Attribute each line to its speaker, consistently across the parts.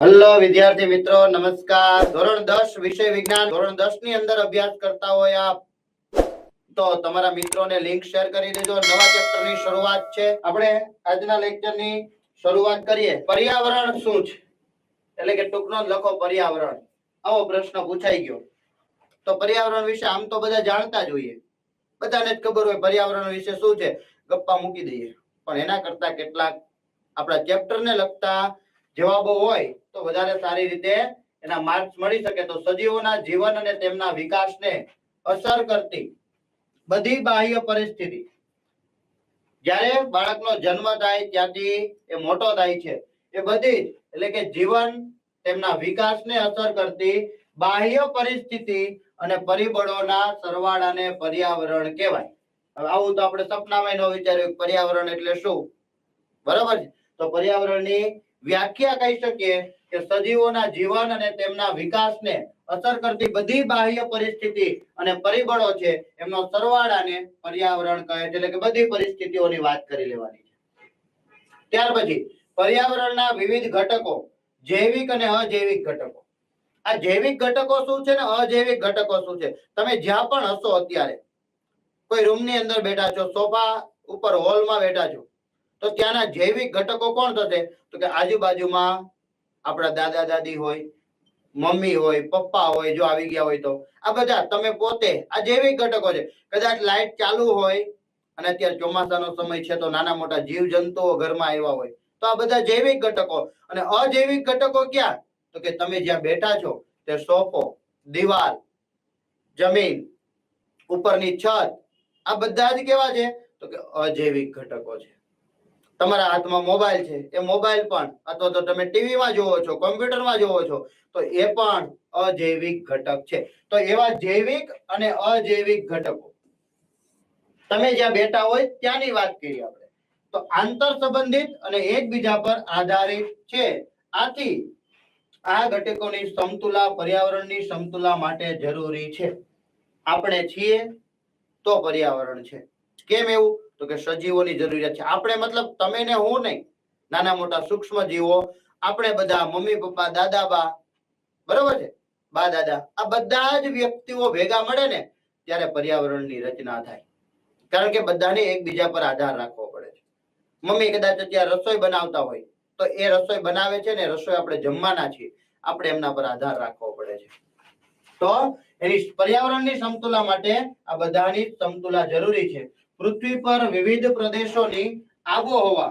Speaker 1: Hello વિદ્યાર્થી મિત્રો, નમસ્કાર. ધોરણ 10 વિષય વિજ્ઞાન ધોરણ 10 ની અંદર અભ્યાસ કરતા હોય આપ તો તમારા મિત્રોને લિંક શેર કરી દેજો. નવા ચેપ્ટર ની શરૂઆત છે. આપણે આજના લેક્ચર ની શરૂઆત કરીએ. પર્યાવરણ શું છે, એટલે કે ટૂંકનો લખો પર્યાવરણ. આવો પ્રશ્ન પૂછાઈ ગયો તો પર્યાવરણ વિશે આમ તો બધા જાણતા જ હોઈએ, બધાને જ ખબર હોય પર્યાવરણ વિશે શું છે, ગપ્પા મૂકી દઈએ. પણ એના કરતા કેટલાક આપણા ચેપ્ટર ને લગતા જવાબો હોય તો વધારે સારી રીતે એના માર્ક્સ મળી શકે. તો સજીવોના જીવન અને તેમના વિકાસને અસર કરતી બધી બાહ્ય પરિસ્થિતિ, જ્યારે બાળકનો જન્મ થાય ત્યાંથી એ મોટો થાય છે, એ બધી એટલે કે જીવન તેમના વિકાસને અસર કરતી બાહ્ય પરિસ્થિતિ અને પરિબળોના સરવાળાને પર્યાવરણ કહેવાય. હવે આવું તો આપણે સપનામાં ન વિચાર્યું પર્યાવરણ એટલે શું, બરાબર છે? તો પર્યાવરણની વ્યાખ્યા કહી શકીએ કે સજીવોના જીવન અને તેમના વિકાસને અસર કરતી બધી બાહ્ય પરિસ્થિતિ અને પરિબળો છે, એમનો સરવાળાને પર્યાવરણ કહે છે. એટલે કે બધી પરિસ્થિતિઓની વાત કરી લેવાની છે. ત્યાર પછી પર્યાવરણના વિવિધ ઘટકો, જૈવિક અને અજૈવિક ઘટકો. આ જૈવિક ઘટકો શું છે ને અજૈવિક ઘટકો શું છે, તમે જ્યાં પણ હશો, અત્યારે કોઈ રૂમની અંદર બેઠા છો, સોફા ઉપર હોલમાં બેઠા છો, તો ત્યાંના જૈવિક ઘટકો કોણ થશે? તો કે આજુબાજુમાં આપણા દાદા દાદી હોય, મમ્મી હોય, પપ્પા હોય, જો આવી ગયા હોય તો આ બધા તમે પોતે આ જૈવિક ઘટકો છે. કદાચ લાઈટ ચાલુ હોય અને અત્યારે ચોમાસાનો સમય છે તો નાના મોટા જીવ જંતુઓ ઘરમાં આવ્યા હોય, તો આ બધા જૈવિક ઘટકો. અને અજૈવિક ઘટકો ક્યાં? તો કે તમે જ્યાં બેઠા છો તે સોફો, દિવાલ, જમીન, ઉપરની છત, આ બધા જ કેવા છે? તો કે અજૈવિક ઘટકો છે. તમારા હાથમાં મોબાઈલ છે, એ મોબાઈલ પણ, અથવા તો તમે ટીવીમાં જોવો છો, કોમ્પ્યુટરમાં જોવો છો, તો એ પણ અજૈવિક ઘટક છે. તો એવા જૈવિક અને અજૈવિક ઘટકો તમે જ્યાં બેઠા હોય ત્યાંની વાત કરીએ આપણે. તો આંતર સંબંધિત અને એકબીજા પર આધારિત છે. આથી આ ઘટકોની સમતુલા પર્યાવરણની સમતુલા માટે જરૂરી છે. આપણે છીએ તો પર્યાવરણ છે. કેમ એવું? તો કે સજીવોની જરૂરિયાત છે. આપણે મતલબ તમે ને હું નહીં, નાના મોટા સૂક્ષ્મ જીવો, આપણે બધા, મમ્મી પપ્પા, દાદા બા, બરોબર છે, બા દાદા, આ બધા જ વ્યક્તિઓ ભેગા મળે ને ત્યારે પર્યાવરણની રચના થાય. કારણ કે બધાને એકબીજા પર આધાર રાખવો પડે છે. મમ્મી કદાચ અત્યારે રસોઈ બનાવતા હોય તો એ રસોઈ બનાવે છે ને, રસોઈ આપણે જમવાના છીએ, આપણે એમના પર આધાર રાખવો પડે છે. તો એની પર્યાવરણની સમતુલા માટે આ બધાની સમતુલા જરૂરી છે. પૃથ્વી પર વિવિધ પ્રદેશોની આબોહવા,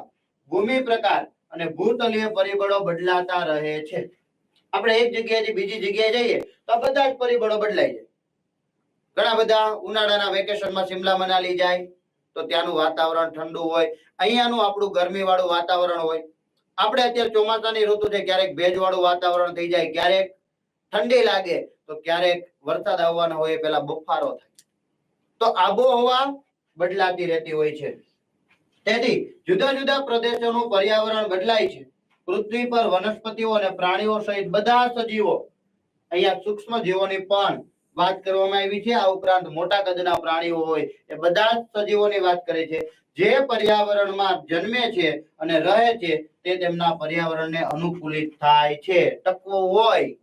Speaker 1: ભૂમિ પ્રકાર અને ભૂતલીય પરિબળો બદલાતા રહે છે. આપણે એક જગ્યાએથી બીજી જગ્યાએ જઈએ તો આ બધા જ પરિબળો બદલાઈ જાય. ઘણા બધા ઉનાળાના વેકેશનમાં સિમલા મનાલી જાય તો ત્યાંનું વાતાવરણ ઠંડુ હોય, અહીંયાનું આપણું ગરમીવાળું વાતાવરણ હોય. આપણે અત્યારે ચોમાસાની ઋતુ છે, ક્યારેક ભેજવાળું વાતાવરણ થઈ જાય, ક્યારેક ઠંડી લાગે તો ક્યારેક વરસાદ આવવાનો હોય પેલા બફારો થાય. તો આબોહવા બદલાતી રહેતી હોય છે. તેથી જુદા જુદા પ્રદેશોનું પર્યાવરણ બદલાય છે. પૃથ્વી પર વનસ્પતિઓ અને પ્રાણીઓ સહિત બધા સજીવો, અહીંયા સૂક્ષ્મ જીવોની પણ વાત કરવામાં આવી છે. આ ઉપરાંત મોટા કદના પ્રાણીઓ હોય એ બધા જ સજીવોની વાત કરે છે. જે પર્યાવરણમાં જન્મે છે અને રહે છે તે તેમના પર્યાવરણને અનુકૂલિત થાય છે. ટકવું હોય,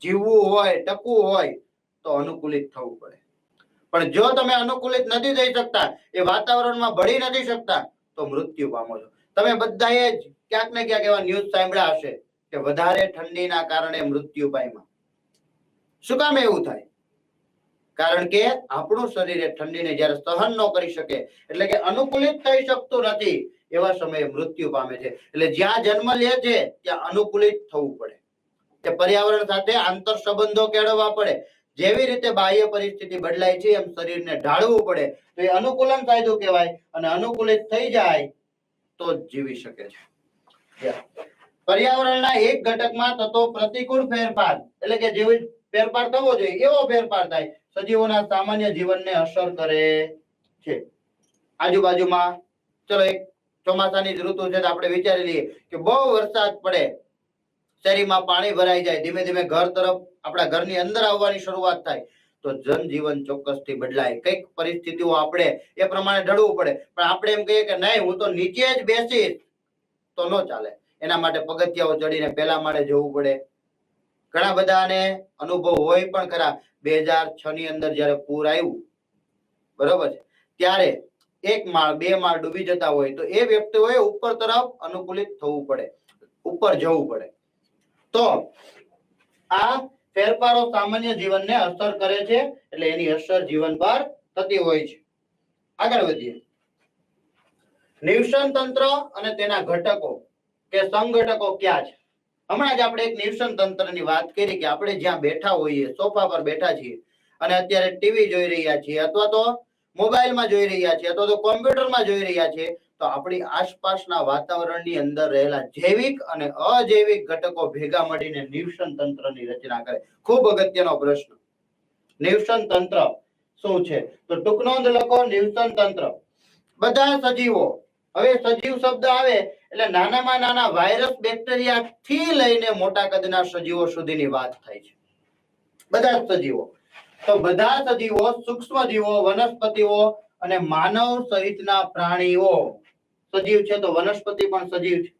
Speaker 1: જીવવું હોય, ટકવું હોય તો અનુકૂલિત થવું પડે. પણ જો તમે અનુકૂલિત નથી થઈ શકતા, એ વાતાવરણમાં ભળી નથી શકતા, તો મૃત્યુ પામો છો. તમે બધાએ જ ક્યાંક ને ક્યાંક એવા ન્યૂઝ સાંભળ્યા હશે કે વધારે ઠંડીના કારણે મૃત્યુ પામ્યા. શું કામ એવું થાય? કારણ કે આપણું શરીર એ ઠંડીને જ્યારે સહન ન કરી શકે, એટલે કે અનુકૂલિત થઈ શકતું નથી, એવા સમયે મૃત્યુ પામે છે. એટલે જ્યાં જન્મ લે છે ત્યાં અનુકૂલિત થવું પડે. કે પર્યાવરણ સાથે આંતર સંબંધો કેળવવા પડે. જેવી રીતે બાહ્ય પરિસ્થિતિ બદલાય છે એમ શરીરને ઢાળવું પડે. તો એ અનુકૂલન કાયદો કહેવાય. અને અનુકૂલિત થઈ જાય તો જ જીવી શકે છે. પર્યાવરણના એક ઘટકમાં થતો પ્રતિકૂળ ફેરફાર, એટલે કે જેવી ફેરફાર થવો જોઈએ એવો ફેરફાર થાય, સજીવોના સામાન્ય જીવનને અસર કરે છે. આજુબાજુમાં ચલો એક ચોમાસાની ઋતુ છે તો આપણે વિચારી લઈએ કે બહુ વરસાદ પડે, શેરીમાં પાણી ભરાઈ જાય, ધીમે ધીમે ઘર તરફ આપણા ઘરની અંદર આવવાની શરૂઆત થાય, તો જનજીવન ચોક્કસથી બદલાય. કઈક પરિસ્થિતિઓ આપણે એ પ્રમાણે ઢળવું પડે. પણ આપણે એમ કહીએ કે નહીં, હું તો નીચે જ બેસીશ, તો ન ચાલે. એના માટે પગથિયાઓ ચડીને પહેલા માળે જવું પડે. ઘણા બધાને અનુભવ હોય પણ ખરા. 2006 ની અંદર જ્યારે પૂર આવ્યું, બરોબર છે, ત્યારે 1 માળ 2 માળ ડૂબી જતા હોય તો એ વ્યક્તિઓએ ઉપર તરફ અનુકૂલિત થવું પડે, ઉપર જવું પડે. તો આ ફેરફારો સામાન્ય જીવનને અસર કરે છે, એટલે એની અસર જીવન પર થતી હોય છે. આગળ વધીએ. નિવસન તંત્ર અને તેના ઘટકો કે સંઘટકો ક્યાં છે? હમણાં જ આપણે એક નિવસન તંત્રની વાત કરી કે આપણે જ્યાં બેઠા હોઈએ, સોફા પર બેઠા છીએ અને અત્યારે ટીવી જોઈ રહ્યા છીએ અથવા તો મોબાઈલમાં જોઈ રહ્યા છીએ અથવા તો કોમ્પ્યુટરમાં જોઈ રહ્યા છીએ, તો આપણી આસપાસના વાતાવરણની અંદર રહેલા જૈવિક અને અજૈવિક ઘટકો ભેગા મળીને નિવસન તંત્રની રચના કરે. ખૂબ અગત્યનો પ્રશ્ન. નિવસન તંત્ર શું છે? તો ટૂંક નોંધ લખો. નિવસન તંત્ર બધા સજીવો, હવે સજીવ શબ્દ આવે એટલે નાનામાં નાના વાયરસ બેક્ટેરિયા થી લઈને મોટા કદના સજીવો સુધીની વાત થાય છે. બધા સજીવો, તો બધા સજીવો, સૂક્ષ્મ જીવો, વનસ્પતિઓ અને માનવ સહિતના પ્રાણીઓ સજીવ છે, તો વનસ્પતિ પણ સજીવ છે.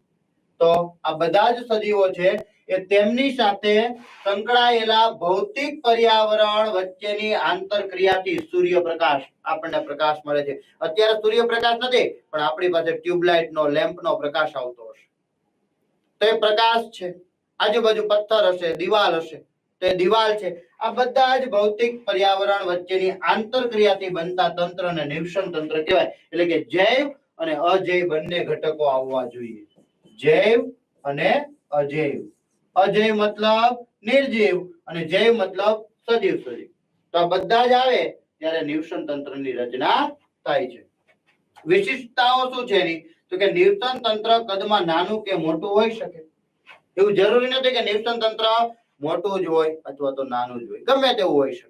Speaker 1: તો આ બધા જ સજીવો છે એ તેમની સાથે સંકળાયેલા ભૌતિક પર્યાવરણ વચ્ચેની આંતરક્રિયાથી સૂર્યપ્રકાશ, આપણને પ્રકાશ મળે છે. અત્યારે સૂર્યપ્રકાશ નથી, પણ આપણી પાસે ટ્યુબલાઇટ નો, લેમ્પ નો પ્રકાશ આવતો હશે, તો એ પ્રકાશ છે. આજુબાજુ પથ્થર હશે, દિવાલ હશે, તો એ દિવાલ છે. આ બધા જ ભૌતિક પર્યાવરણ વચ્ચેની આંતરક્રિયાથી બનતા તંત્રને નિવસન તંત્ર કહેવાય. એટલે કે જૈવ અને અજૈવ બંને ઘટકો આવવા જોઈએ. જૈવ અને અજૈવ. અજૈવ મતલબ નિર્જીવ અને જૈવ મતલબ સજીવ સજીવ. તો આ બધા જ આવે ત્યારે નિવસન તંત્રની રચના થાય છે. વિશિષ્ટતાઓ શું છે એની? તો કે નિવસન તંત્ર કદમાં નાનું કે મોટું હોઈ શકે. એવું જરૂરી નથી કે નિવસન તંત્ર મોટું જ હોય અથવા તો નાનું જ હોય, ગમે તેવું હોઈ શકે.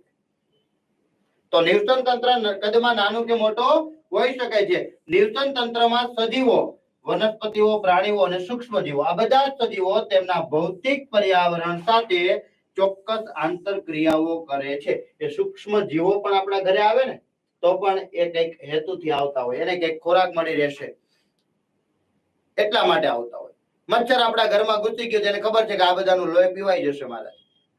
Speaker 1: તો નિવસન તંત્ર કદમાં નાનું કે મોટું હોઈ શકે છે. નિવસન તંત્રમાં સજીવો, વનસ્પતિઓ, પ્રાણીઓ અને સૂક્ષ્મ જીવો, આ બધા જ સજીવો તેમના ભૌતિક પર્યાવરણ સાથે ચોક્કસ આંતરક્રિયાઓ કરે છે. એ સૂક્ષ્મ જીવો પણ આપણા ઘરે આવે ને, તો પણ એ કઈક હેતુથી આવતા હોય, એને કઈક ખોરાક મળી રહેશે એટલા માટે આવતા હોય. મચ્છર આપણા ઘરમાં ઘૂસી ગયો, જેને ખબર છે કે આ બધાનું લોહી પીવાઈ જશે, મારે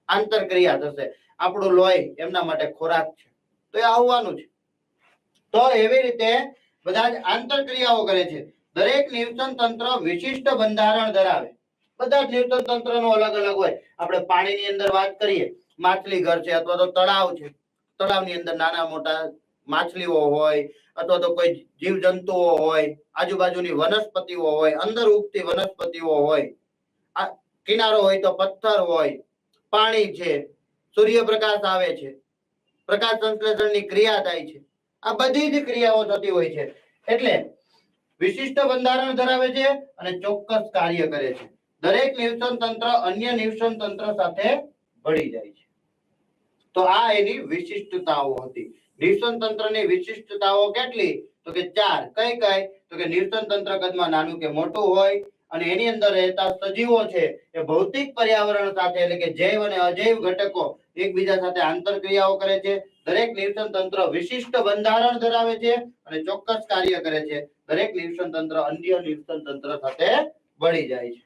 Speaker 1: આંતરક્રિયા થશે, આપણું લોહી એમના માટે ખોરાક છે, તો એ આવવાનું છે. તો એવી રીતે બધા જ આંતરક્રિયાઓ કરે છે. દરેક નિવસન તંત્ર વિશિષ્ટ બંધારણ ધરાવે. બધા જ નિવસન તંત્રનો અલગ અલગ હોય. આપણે પાણીની અંદર વાત કરીએ, માછલી ઘર છે અથવા તો તળાવ છે, તળાવની અંદર નાના મોટા માછલીઓ હોય અથવા તો કોઈ જીવજંતુઓ હોય, આજુબાજુની વનસ્પતિઓ હોય, અંદર ઉગતી વનસ્પતિઓ હોય, આ કિનારો હોય તો પથ્થર હોય, પાણી છે, સૂર્યપ્રકાશ આવે છે, પ્રકાશ સંશ્લેષણની ક્રિયા થાય છે, આ બધી જ ક્રિયાઓ થતી હોય છે. એટલે વિશિષ્ટ બંધારણ ધરાવે છે અને ચોક્કસ કાર્ય કરે છે. દરેક નિવસન તંત્ર અન્ય નિવસન તંત્ર સાથે ભળી જાય છે. તો આ એની વિશિષ્ટતાઓ હતી. નિવસન તંત્રની વિશિષ્ટતાઓ કેટલી? તો કે 4. કઈ કઈ? તો કે નિવસન તંત્ર કદમાં નાનું કે મોટું હોય અને એની અંદર રહેતા સજીવો છે એ ભૌતિક પર્યાવરણ સાથે, એટલે કે જૈવ અને અજૈવ ઘટકો એકબીજા સાથે આંતરક્રિયાઓ કરે છે. દરેક નિવસન તંત્ર વિશિષ્ટ બંધારણ ધરાવે છે અને ચોક્કસ કાર્ય કરે છે. દરેક નિવસન તંત્ર અન્ય નિવસન તંત્ર સાથે ભળી જાય છે.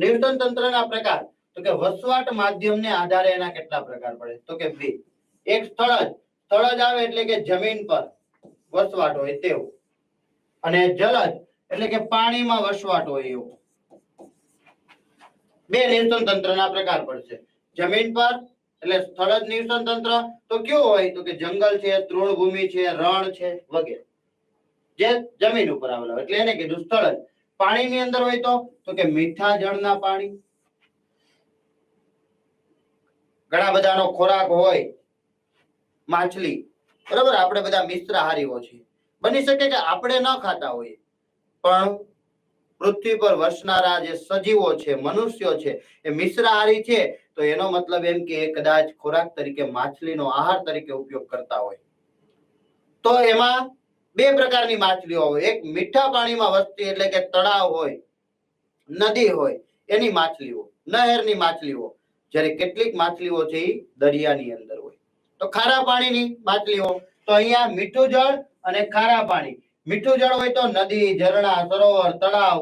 Speaker 1: નિવસન તંત્રના પ્રકાર, તો કે વસવાટ માધ્યમને આધારે એના કેટલા પ્રકાર પડે? તો કે 2. એક સ્થળજ, સ્થળજ આવે એટલે કે જમીન પર વસવાટ હોય તેવું, અને જલજ એટલે કે પાણીમાં વસવાટ હોય એવું. 2 નિવસન તંત્રના પ્રકાર પડશે. જમીન પર એટલે સ્થળજ નિવસન તંત્ર તો કેવું હોય? તો કે જંગલ છે, તૃણભૂમિ છે, રણ છે વગેરે, જે જમીન ઉપર આવેલા હોય એટલે એને કીધું સ્થળજ. પાણીની અંદર હોય તો કે મીઠા જળના પાણી. ઘણા બધાનો ખોરાક હોય માછલી, બરાબર, આપણે બધા મિશ્રાહારીઓ છીએ. બની શકે કે આપણે ન ખાતા હોઈએ, પણ પૃથ્વી પર વસનારા જે સજીવો છે, મનુષ્યો છે, એ મિશ્રાહારી છે, તો એનો મતલબ એમ કે કદાચ ખોરાક તરીકે માછલીનો આહાર તરીકે ઉપયોગ કરતા હોય. તો એમાં 2 પ્રકારની માછલીઓ હોય. એક મીઠા પાણીમાં વસતી એટલે કે તળાવ હોય, નદી હોય એની માછલીઓ, નહેરની માછલીઓ. જ્યારે કેટલીક માછલીઓ છે એ દરિયાની અંદર હોય. તો ખારા પાણીની માછલીઓ, તો અહીંયા મીઠું જળ અને ખારા પાણી. મીઠું જળ હોય તો નદી, ઝરણા, સરોવર, તળાવ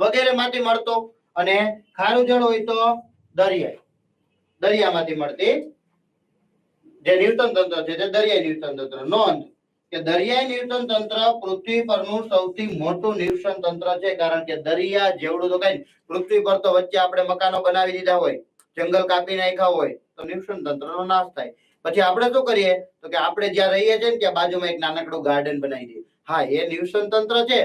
Speaker 1: વગેરેમાંથી મળતો, અને ખારું જળ હોય તો દરિયામાંથી મળતી જે ન્યુટન તંત્ર છે તે દરિયાઈ ન્યુટન તંત્ર. નોંધ કે દરિયાઈ ન્યુટન તંત્ર પૃથ્વી પરનું સૌથી મોટું ન્યુટન તંત્ર છે, કારણ કે દરિયા જેવડું તો કઈ પૃથ્વી પર તો વચ્ચે આપણે મકાનો બનાવી દીધા હોય, જંગલ કાપી નાખ્યા હોય તો ન્યુટન તંત્રનો નાશ થાય. પછી આપણે શું કરીએ તો કે આપણે જ્યાં રહીએ છીએ ને ત્યાં બાજુમાં એક નાનકડું ગાર્ડન બનાવી દઈએ. હા, એ ન્યુટન તંત્ર છે,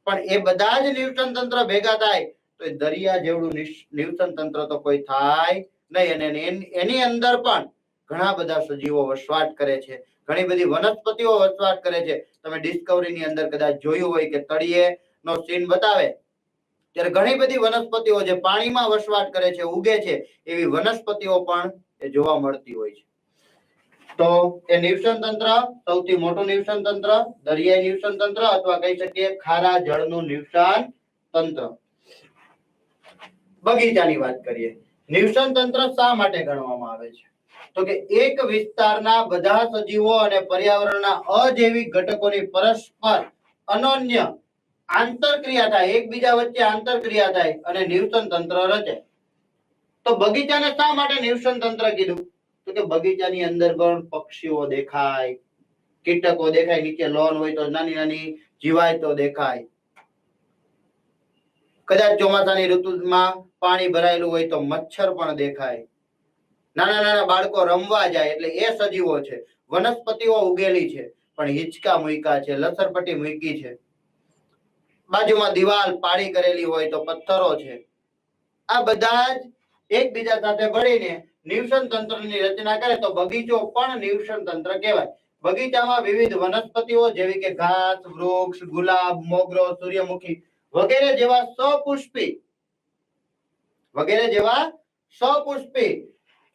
Speaker 1: પણ એ બધા જ ન્યુટન તંત્ર ભેગા થાય તો એ દરિયા જેવડું ન્યુટન તંત્ર તો કોઈ થાય નહીં. અને એની અંદર પણ ઘણા બધા સજીવો વસવાટ કરે છે, ઘણી બધી વનસ્પતિઓ વસવાટ કરે છે. તમે ડિસ્કવરી ની અંદર કદાચ જોયું હોય કે તળિયે નો સીન બતાવે ત્યારે ઘણી બધી વનસ્પતિઓ જે પાણીમાં વસવાટ કરે છે, ઉગે છે, એવી વનસ્પતિઓ પણ જોવા મળતી હોય છે. તો એ ન્યુટન તંત્ર સૌથી મોટું ન્યુટન તંત્ર દરિયાઈ ન્યુટન તંત્ર અથવા કહી શકીએ ખારા જળનું ન્યુટન તંત્ર. બગીચાની વાત કરીએ. ન્યુટન તંત્ર શા માટે ગણવામાં આવે છે તો કે એક વિસ્તારના બધા સજીવો અને પર્યાવરણના અજૈવિક ઘટકોની પરસ્પર અનન્ય આંતરક્રિયા થાય, એકબીજા વચ્ચે આંતરક્રિયા થાય અને ન્યુટન તંત્ર રચે. તો બગીચાને શા માટે ન્યુટન તંત્ર કીધું તો કે બગીચાની અંદર પણ પક્ષીઓ દેખાય, કીટકો દેખાય, નીચે લોન હોય તો નાની નાની જીવાતો દેખાય, કદાચ ચોમાસાની ઋતુમાં પાણી ભરાયેલું હોય તો મચ્છર પણ દેખાય, નાના નાના બાળકો રમવા જાય એટલે એ સજીવો છે. વનસ્પતિઓ ઉગેલી છે, પણ હિંચકા મૂક્યા છે, લસરપટ્ટી મૂકી છે, બાજુમાં દિવાલ પાડી કરેલી હોય તો પથ્થરો છે. આ બધા જ એકબીજા સાથે ભળીને ન્યુટન તંત્રની રચના કરે તો બગીચો પણ ન્યુટન તંત્ર કહેવાય. બગીચામાં વિવિધ વનસ્પતિઓ જેવી કે ઘાસ, વૃક્ષ, ગુલાબ, મોગરો, સૂર્યમુખી વગેરે જેવા સપુષ્પી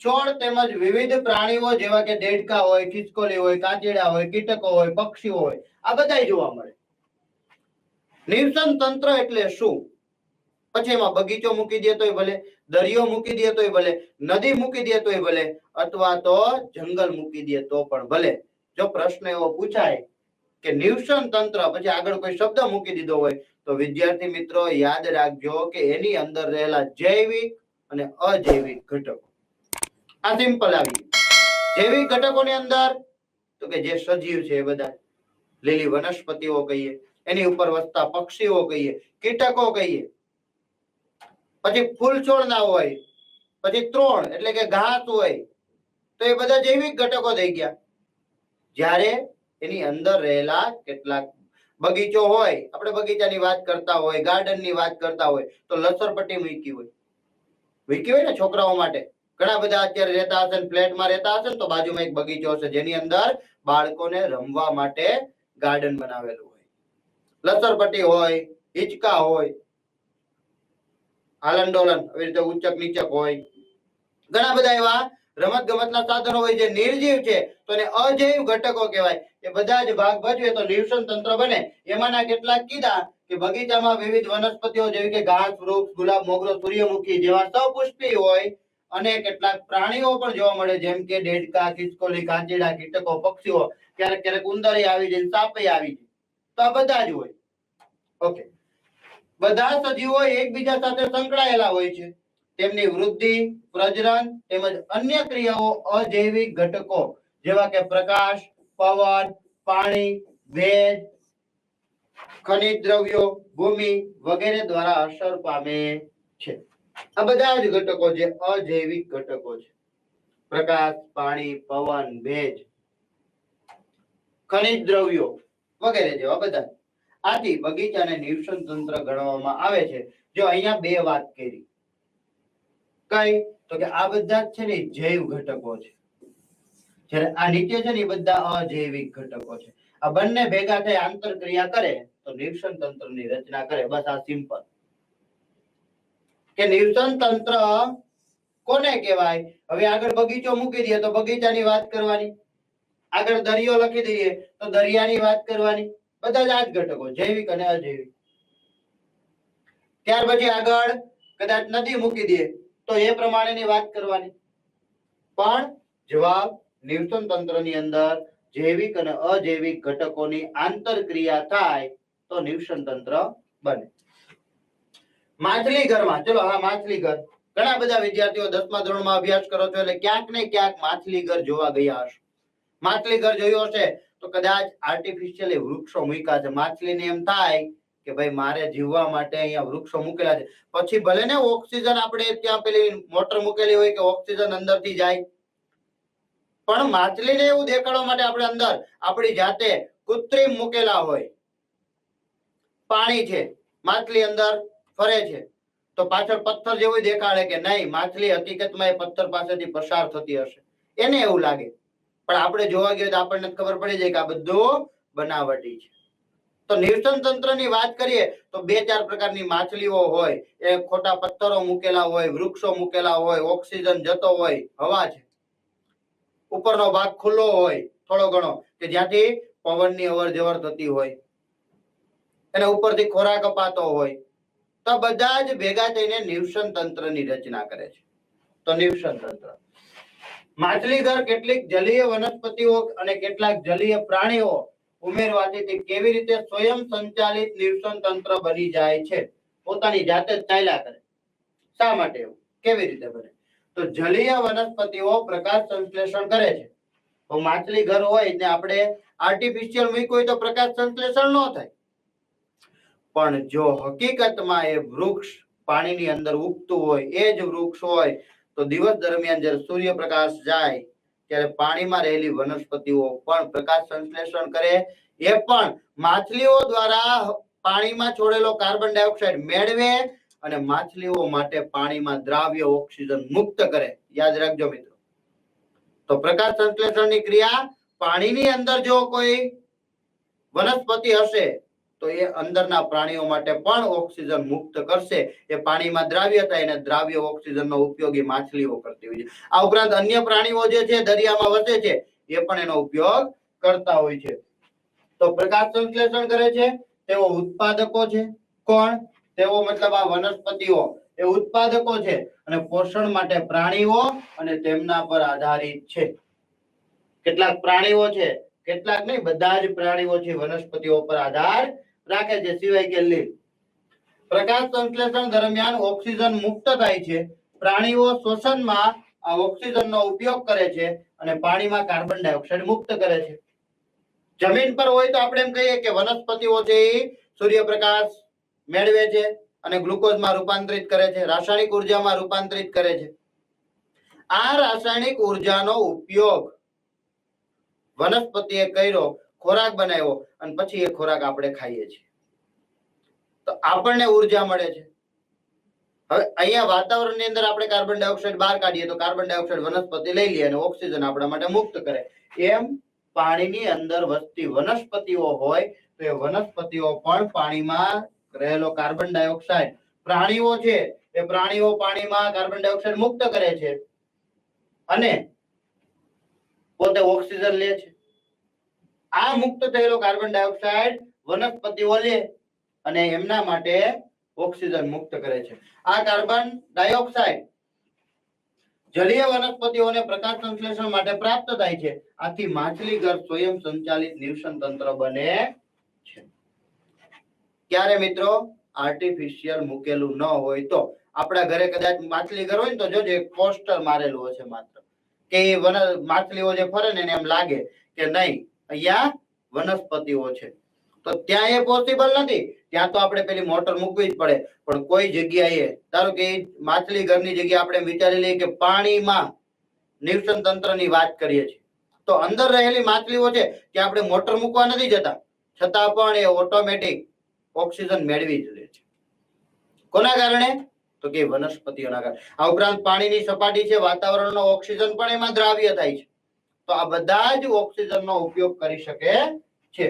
Speaker 1: છોડ તેમજ વિવિધ પ્રાણીઓ જેવા કે દેડકા હોય, ખિસકોલી હોય, કાચીડા હોય, કીટકો હોય, પક્ષીઓ હોય, આ બધા જોવા મળે. ન્યુટન તંત્ર એટલે શું? પછી એમાં બગીચો મૂકી દે તોય ભલે, દરિયો મૂકી દે તોય ભલે, નદી મૂકી દે તોય ભલે, અથવા તો જંગલ મૂકી દે તો પણ ભલે. જો પ્રશ્ન એવો પૂછાય કે ન્યુટન તંત્ર પછી આગળ કોઈ શબ્દ મૂકી દીધો હોય તો વિદ્યાર્થી મિત્રો યાદ રાખજો કે એની અંદર રહેલા જૈવિક અને અજૈવિક ઘટકો. આ સિમ્પલ આવી. જૈવિક ઘટકોની અંદર તો કે જે સજીવ છે એ બધા, લીલી વનસ્પતિઓ કહીએ, એની ઉપર વસતા પક્ષીઓ કહીએ, કીટકો કહીએ, પછી ફૂલ છોડ ના હોય, પછી તૃણ એટલે કે ઘાસ હોય, તો એ બધા જૈવિક ઘટકો થઈ ગયા. જ્યારે એની અંદર રહેલા કેટલાક બગીચો હોય, આપણે બગીચાની વાત કરતા હોય, ગાર્ડનની વાત કરતા હોય તો લસરપટ્ટી મૂકી હોય ને છોકરાઓ માટે. ઘણા બધા અત્યારે રહેતા હશે, ફ્લેટમાં રહેતા હશે ને તો બાજુમાં એક બગીચો હશે જેની અંદર બાળકોને રમવા માટે ગાર્ડન બનાવેલું હોય, લસરપટ્ટી હોય, હિંચકા હોય, હાલનડોલન આવી રીતે ઉચક નીચક હોય, ઘણા બધા એવા રમત ગમતના સાધનો હોય જે નિર્જીવ છે તો એને અજૈવ ઘટકો કહેવાય. એ બધા જ ભાગ ભજવે તો ન્યુટન તંત્ર બને. એમાંના કેટલાક કીધા કે બગીચામાં વિવિધ વનસ્પતિઓ જેવી કે ઘાસ, વૃક્ષ, ગુલાબ, મોગરો, સૂર્યમુખી જેવા સપુષ્પી હોય, અને કેટલાક પ્રાણીઓ પણ જોવા મળે જેમ કે દેડકા, ખિસકોલી, કાચીડા, કીટકો, પક્ષીઓ, ક્યારેક ક્યારેક ઉંદરે આવી જાય, સાપે આવી જાય, તો આ બધા જ હોય. ઓકે, બધા સજીવો એકબીજા સાથે સંકળાયેલા હોય છે. તેમની વૃદ્ધિ, પ્રજનન તેમજ અન્ય ક્રિયાઓ અજૈવિક ઘટકો જેવા કે પ્રકાશ, પવન, પાણી, ભેજ, ખનિજ દ્રવ્યો, ભૂમિ વગેરે દ્વારા અસર પામે છે. આ બધા જ ઘટકો જે અજૈવિક ઘટકો છે. પ્રકાશ, પાણી, પવન, ભેજ, ખનિજ દ્રવ્યો વગેરે જેવા બધા. આથી બગીચાને ન્યુટન તંત્ર ગણવામાં આવે છે. જો અહીંયા બે વાત કરી, કઈ તો કે આ બધા છે ને જૈવ ઘટકો છે, જ્યારે આ નીચે છે ને એ બધા અજૈવિક ઘટકો છે. આ બંને ભેગા થઈ આંતરક્રિયા કરે તો ન્યુટન તંત્રની રચના કરે. બસ આ સિમ્પલ. કે ન્યુટન તંત્ર કોને કહેવાય? હવે આગળ બગીચો મૂકી દઈએ તો બગીચાની વાત કરવાની, આગળ દરિયો લખી દઈએ તો દરિયાની વાત કરવાની. બધા જ આ જ ઘટકો, જૈવિક અને અજૈવિક. ત્યાર પછી આગળ કદાચ નદી મૂકી દઈએ તો એ પ્રમાણેની વાત કરવાની. પણ જવાબ ન્યુટન તંત્રની અંદર જૈવિક અને અજૈવિક ઘટકોની આંતરક્રિયા થાય તો ન્યુટન તંત્ર બને. માછલી ઘરમાં, ચલો હા માછલી ઘર, ઘણા બધા વિદ્યાર્થીઓ 10મા ધોરણમાં અભ્યાસ કરો છો એટલે ક્યાંક ને ક્યાંક માછલી ઘર જોવા ગયા હશે. માછલી ઘર જોયું હશે તો કદાચ આર્ટિફિશિયલી વૃક્ષો મૂક્યા છે. માછલીને એમ થાય કે ભાઈ મારે જીવવા માટે અહીંયા વૃક્ષો મૂકેલા છે. પછી ભલે ને ઓક્સિજન આપણે ત્યાં પેલી મોટર મૂકેલી હોય કે ઓક્સિજન અંદરથી જાય, પણ માછલીને એવું દેખાડવા માટે આપણે અંદર આપણી જાતે કૃત્રિમ મૂકેલા હોય. પાણી છે, માછલી અંદર ફરે છે તો પાછળ પથ્થર જેવું દેખાડે કે નહીં, માછલી હકીકતમાં એ પથ્થર પાસેથી પસાર થતી હશે, એને એવું લાગે. પણ આપણે જોવા ગઈએ તો આપણને ખબર પડી જાય કે આ બધું બનાવટી છે. તો નિવસન તંત્રની વાત કરીએ તો 2-4 પ્રકારની માછલીઓ હોય. એ ખોટા પથ્થરો મૂકેલા હોય, વૃક્ષો મૂકેલા હોય, ઓક્સિજન જતો હોય, હવા છે, ઉપરનો ભાગ ખુલ્લો હોય થોડો ઘણો કે જ્યાંથી પવનની અવર જવર થતી હોય, અને ઉપરથી ખોરાક અપાતો હોય. તો બધા જ ભેગા થઈને નિવસન તંત્રની રચના કરે છે. તો નિવસન તંત્ર, માછલી ઘર કેટલીક જલીય વનસ્પતિઓ અને કેટલાક જલીય પ્રાણીઓ ઉમેરવાથી તે કેવી રીતે સ્વયં સંચાલિત નિવસન તંત્ર બની જાય છે, પોતાની જાતે જ ચાલ્યા કરે. શા માટે એવું, કેવી રીતે બને? તો જલીય વનસ્પતિઓ પ્રકાશ સંશ્લેષણ કરે છે. તો માછલી ઘર હોય ને આપણે આર્ટિફિશિયલ મૂક્યું હોય તો પ્રકાશ સંશ્લેષણ ન થાય. પણ જો હકીકતમાં એ વૃક્ષ પાણીની અંદર ઉગતું હોય, એ જ વૃક્ષ હોય તો દિવસ દરમિયાન જ્યારે સૂર્યપ્રકાશ જાય ત્યારે પાણીમાં રહેલી વનસ્પતિઓ પણ પ્રકાશ સંશ્લેષણ કરે. એ પણ માછલીઓ દ્વારા પાણીમાં છોડેલો કાર્બન ડાયોક્સાઇડ મેળવે અને માછલીઓ માટે પાણીમાં દ્રાવ્ય ઓક્સિજન મુક્ત કરે. યાદ રાખજો મિત્રો. તો પ્રકાશ સંશ્લેષણની ક્રિયા પાણીની અંદર જો કોઈ વનસ્પતિ હશે તો એ અંદરના પ્રાણીઓ માટે પણ ઓક્સિજન મુક્ત કરશે. એ પાણીમાં દ્રાવ્ય થાય અને દ્રાવ્ય ઓક્સિજનનો ઉપયોગ માછલીઓ કરતી હોય છે. આ ઉપરાંત અન્ય પ્રાણીઓ જે છે દરિયામાં વસે છે એ પણ એનો ઉપયોગ કરતા હોય છે. તો પ્રકાશ સંશ્લેષણ કરે છે તેઓ ઉત્પાદકો છે. કોણ? તેઓ મતલબ આ વનસ્પતિઓ એ ઉત્પાદકો છે અને પોષણ માટે પ્રાણીઓ અને તેમના પર આધારિત છે. કેટલાક પ્રાણીઓ છે, કેટલાક નહીં, બધા જ પ્રાણીઓ છે વનસ્પતિઓ પર આધાર રાખે છે, સિવાય કે લીલ. પ્રકાશ સંશ્લેષણ દરમિયાન ઓક્સિજન મુક્ત થાય છે. પ્રાણીઓ શ્વસનમાં આ ઓક્સિજનનો ઉપયોગ કરે છે અને પાણીમાં કાર્બન ડાયોક્સાઇડ મુક્ત કરે છે. જમીન પર હોય તો આપણે એમ કહીએ કે વનસ્પતિઓ છે એ સૂર્યપ્રકાશ મેળવે છે અને ગ્લુકોઝમાં રૂપાંતરિત કરે છે, રાસાયણિક ઉર્જામાં રૂપાંતરિત કરે છે. આ રાસાયણિક ઉર્જાનો ઉપયોગ વનસ્પતિએ કર્યો, ખોરાક બનાવ્યો અને પછી એ ખોરાક આપણે ખાઈએ છીએ તો આપણને ઉર્જા મળે છે. હવે અહીંયા વાતાવરણની અંદર આપણે કાર્બન ડાયોક્સાઇડ બહાર કાઢીએ તો કાર્બન ડાયોક્સાઇડ વનસ્પતિ લઈ લે અને ઓક્સિજન આપણા માટે મુક્ત કરે. એમ પાણીની અંદર વસતી વનસ્પતિઓ હોય તો એ વનસ્પતિઓ પણ પાણીમાં રહેલો કાર્બન ડાયોક્સાઇડ, પ્રાણીઓ છે એ પ્રાણીઓ પાણીમાં કાર્બન ડાયોક્સાઇડ મુક્ત કરે છે અને પોતે ઓક્સિજન લે છે. આ મુક્ત થયેલો કાર્બન ડાયોક્સાઇડ વનસ્પતિઓ લે અને એમના માટે ઓક્સિજન મુક્ત કરે છે. આ કાર્બન ડાયોક્સાઇડ જલીય વનસ્પતિઓને પ્રકાશ સંશ્લેષણ માટે પ્રાપ્ત થાય છે. આથી માછલી ઘર સ્વયં સંચાલિત નિવસન તંત્ર બને છે. ક્યારે મિત્રો? આર્ટિફિશિયલ મૂકેલું ન હોય તો. આપણા ઘરે કદાચ માછલી ઘર હોય ને તો જોજો એક પોસ્ટર મારેલું હશે માત્ર કે માછલીઓ જે ફરે ને એમ લાગે કે નહીં અહીંયા વનસ્પતિઓ છે. તો ત્યાં એ પોસિબલ નથી. ત્યાં તો આપણે પેલી મોટર મૂકવી જ પડે. પણ કોઈ જગ્યાએ ધારો કે માછલી ઘરની જગ્યાએ આપણે વિચારી લઈએ કે પાણીમાં નિવસન તંત્રની વાત કરીએ છીએ તો અંદર રહેલી માછલીઓ છે ત્યાં આપણે મોટર મૂકવા નથી જતા, છતાં પણ એ ઓટોમેટિક ઓક્સિજન મેળવી જ લે છે. કોના કારણે? તો કે વનસ્પતિઓના કારણે. આ ઉપરાંત પાણીની સપાટી છે, વાતાવરણનો ઓક્સિજન પણ એમાં દ્રાવ્ય થાય છે. તો આ બધા જ ઓક્સિજનનો ઉપયોગ કરી શકે છે.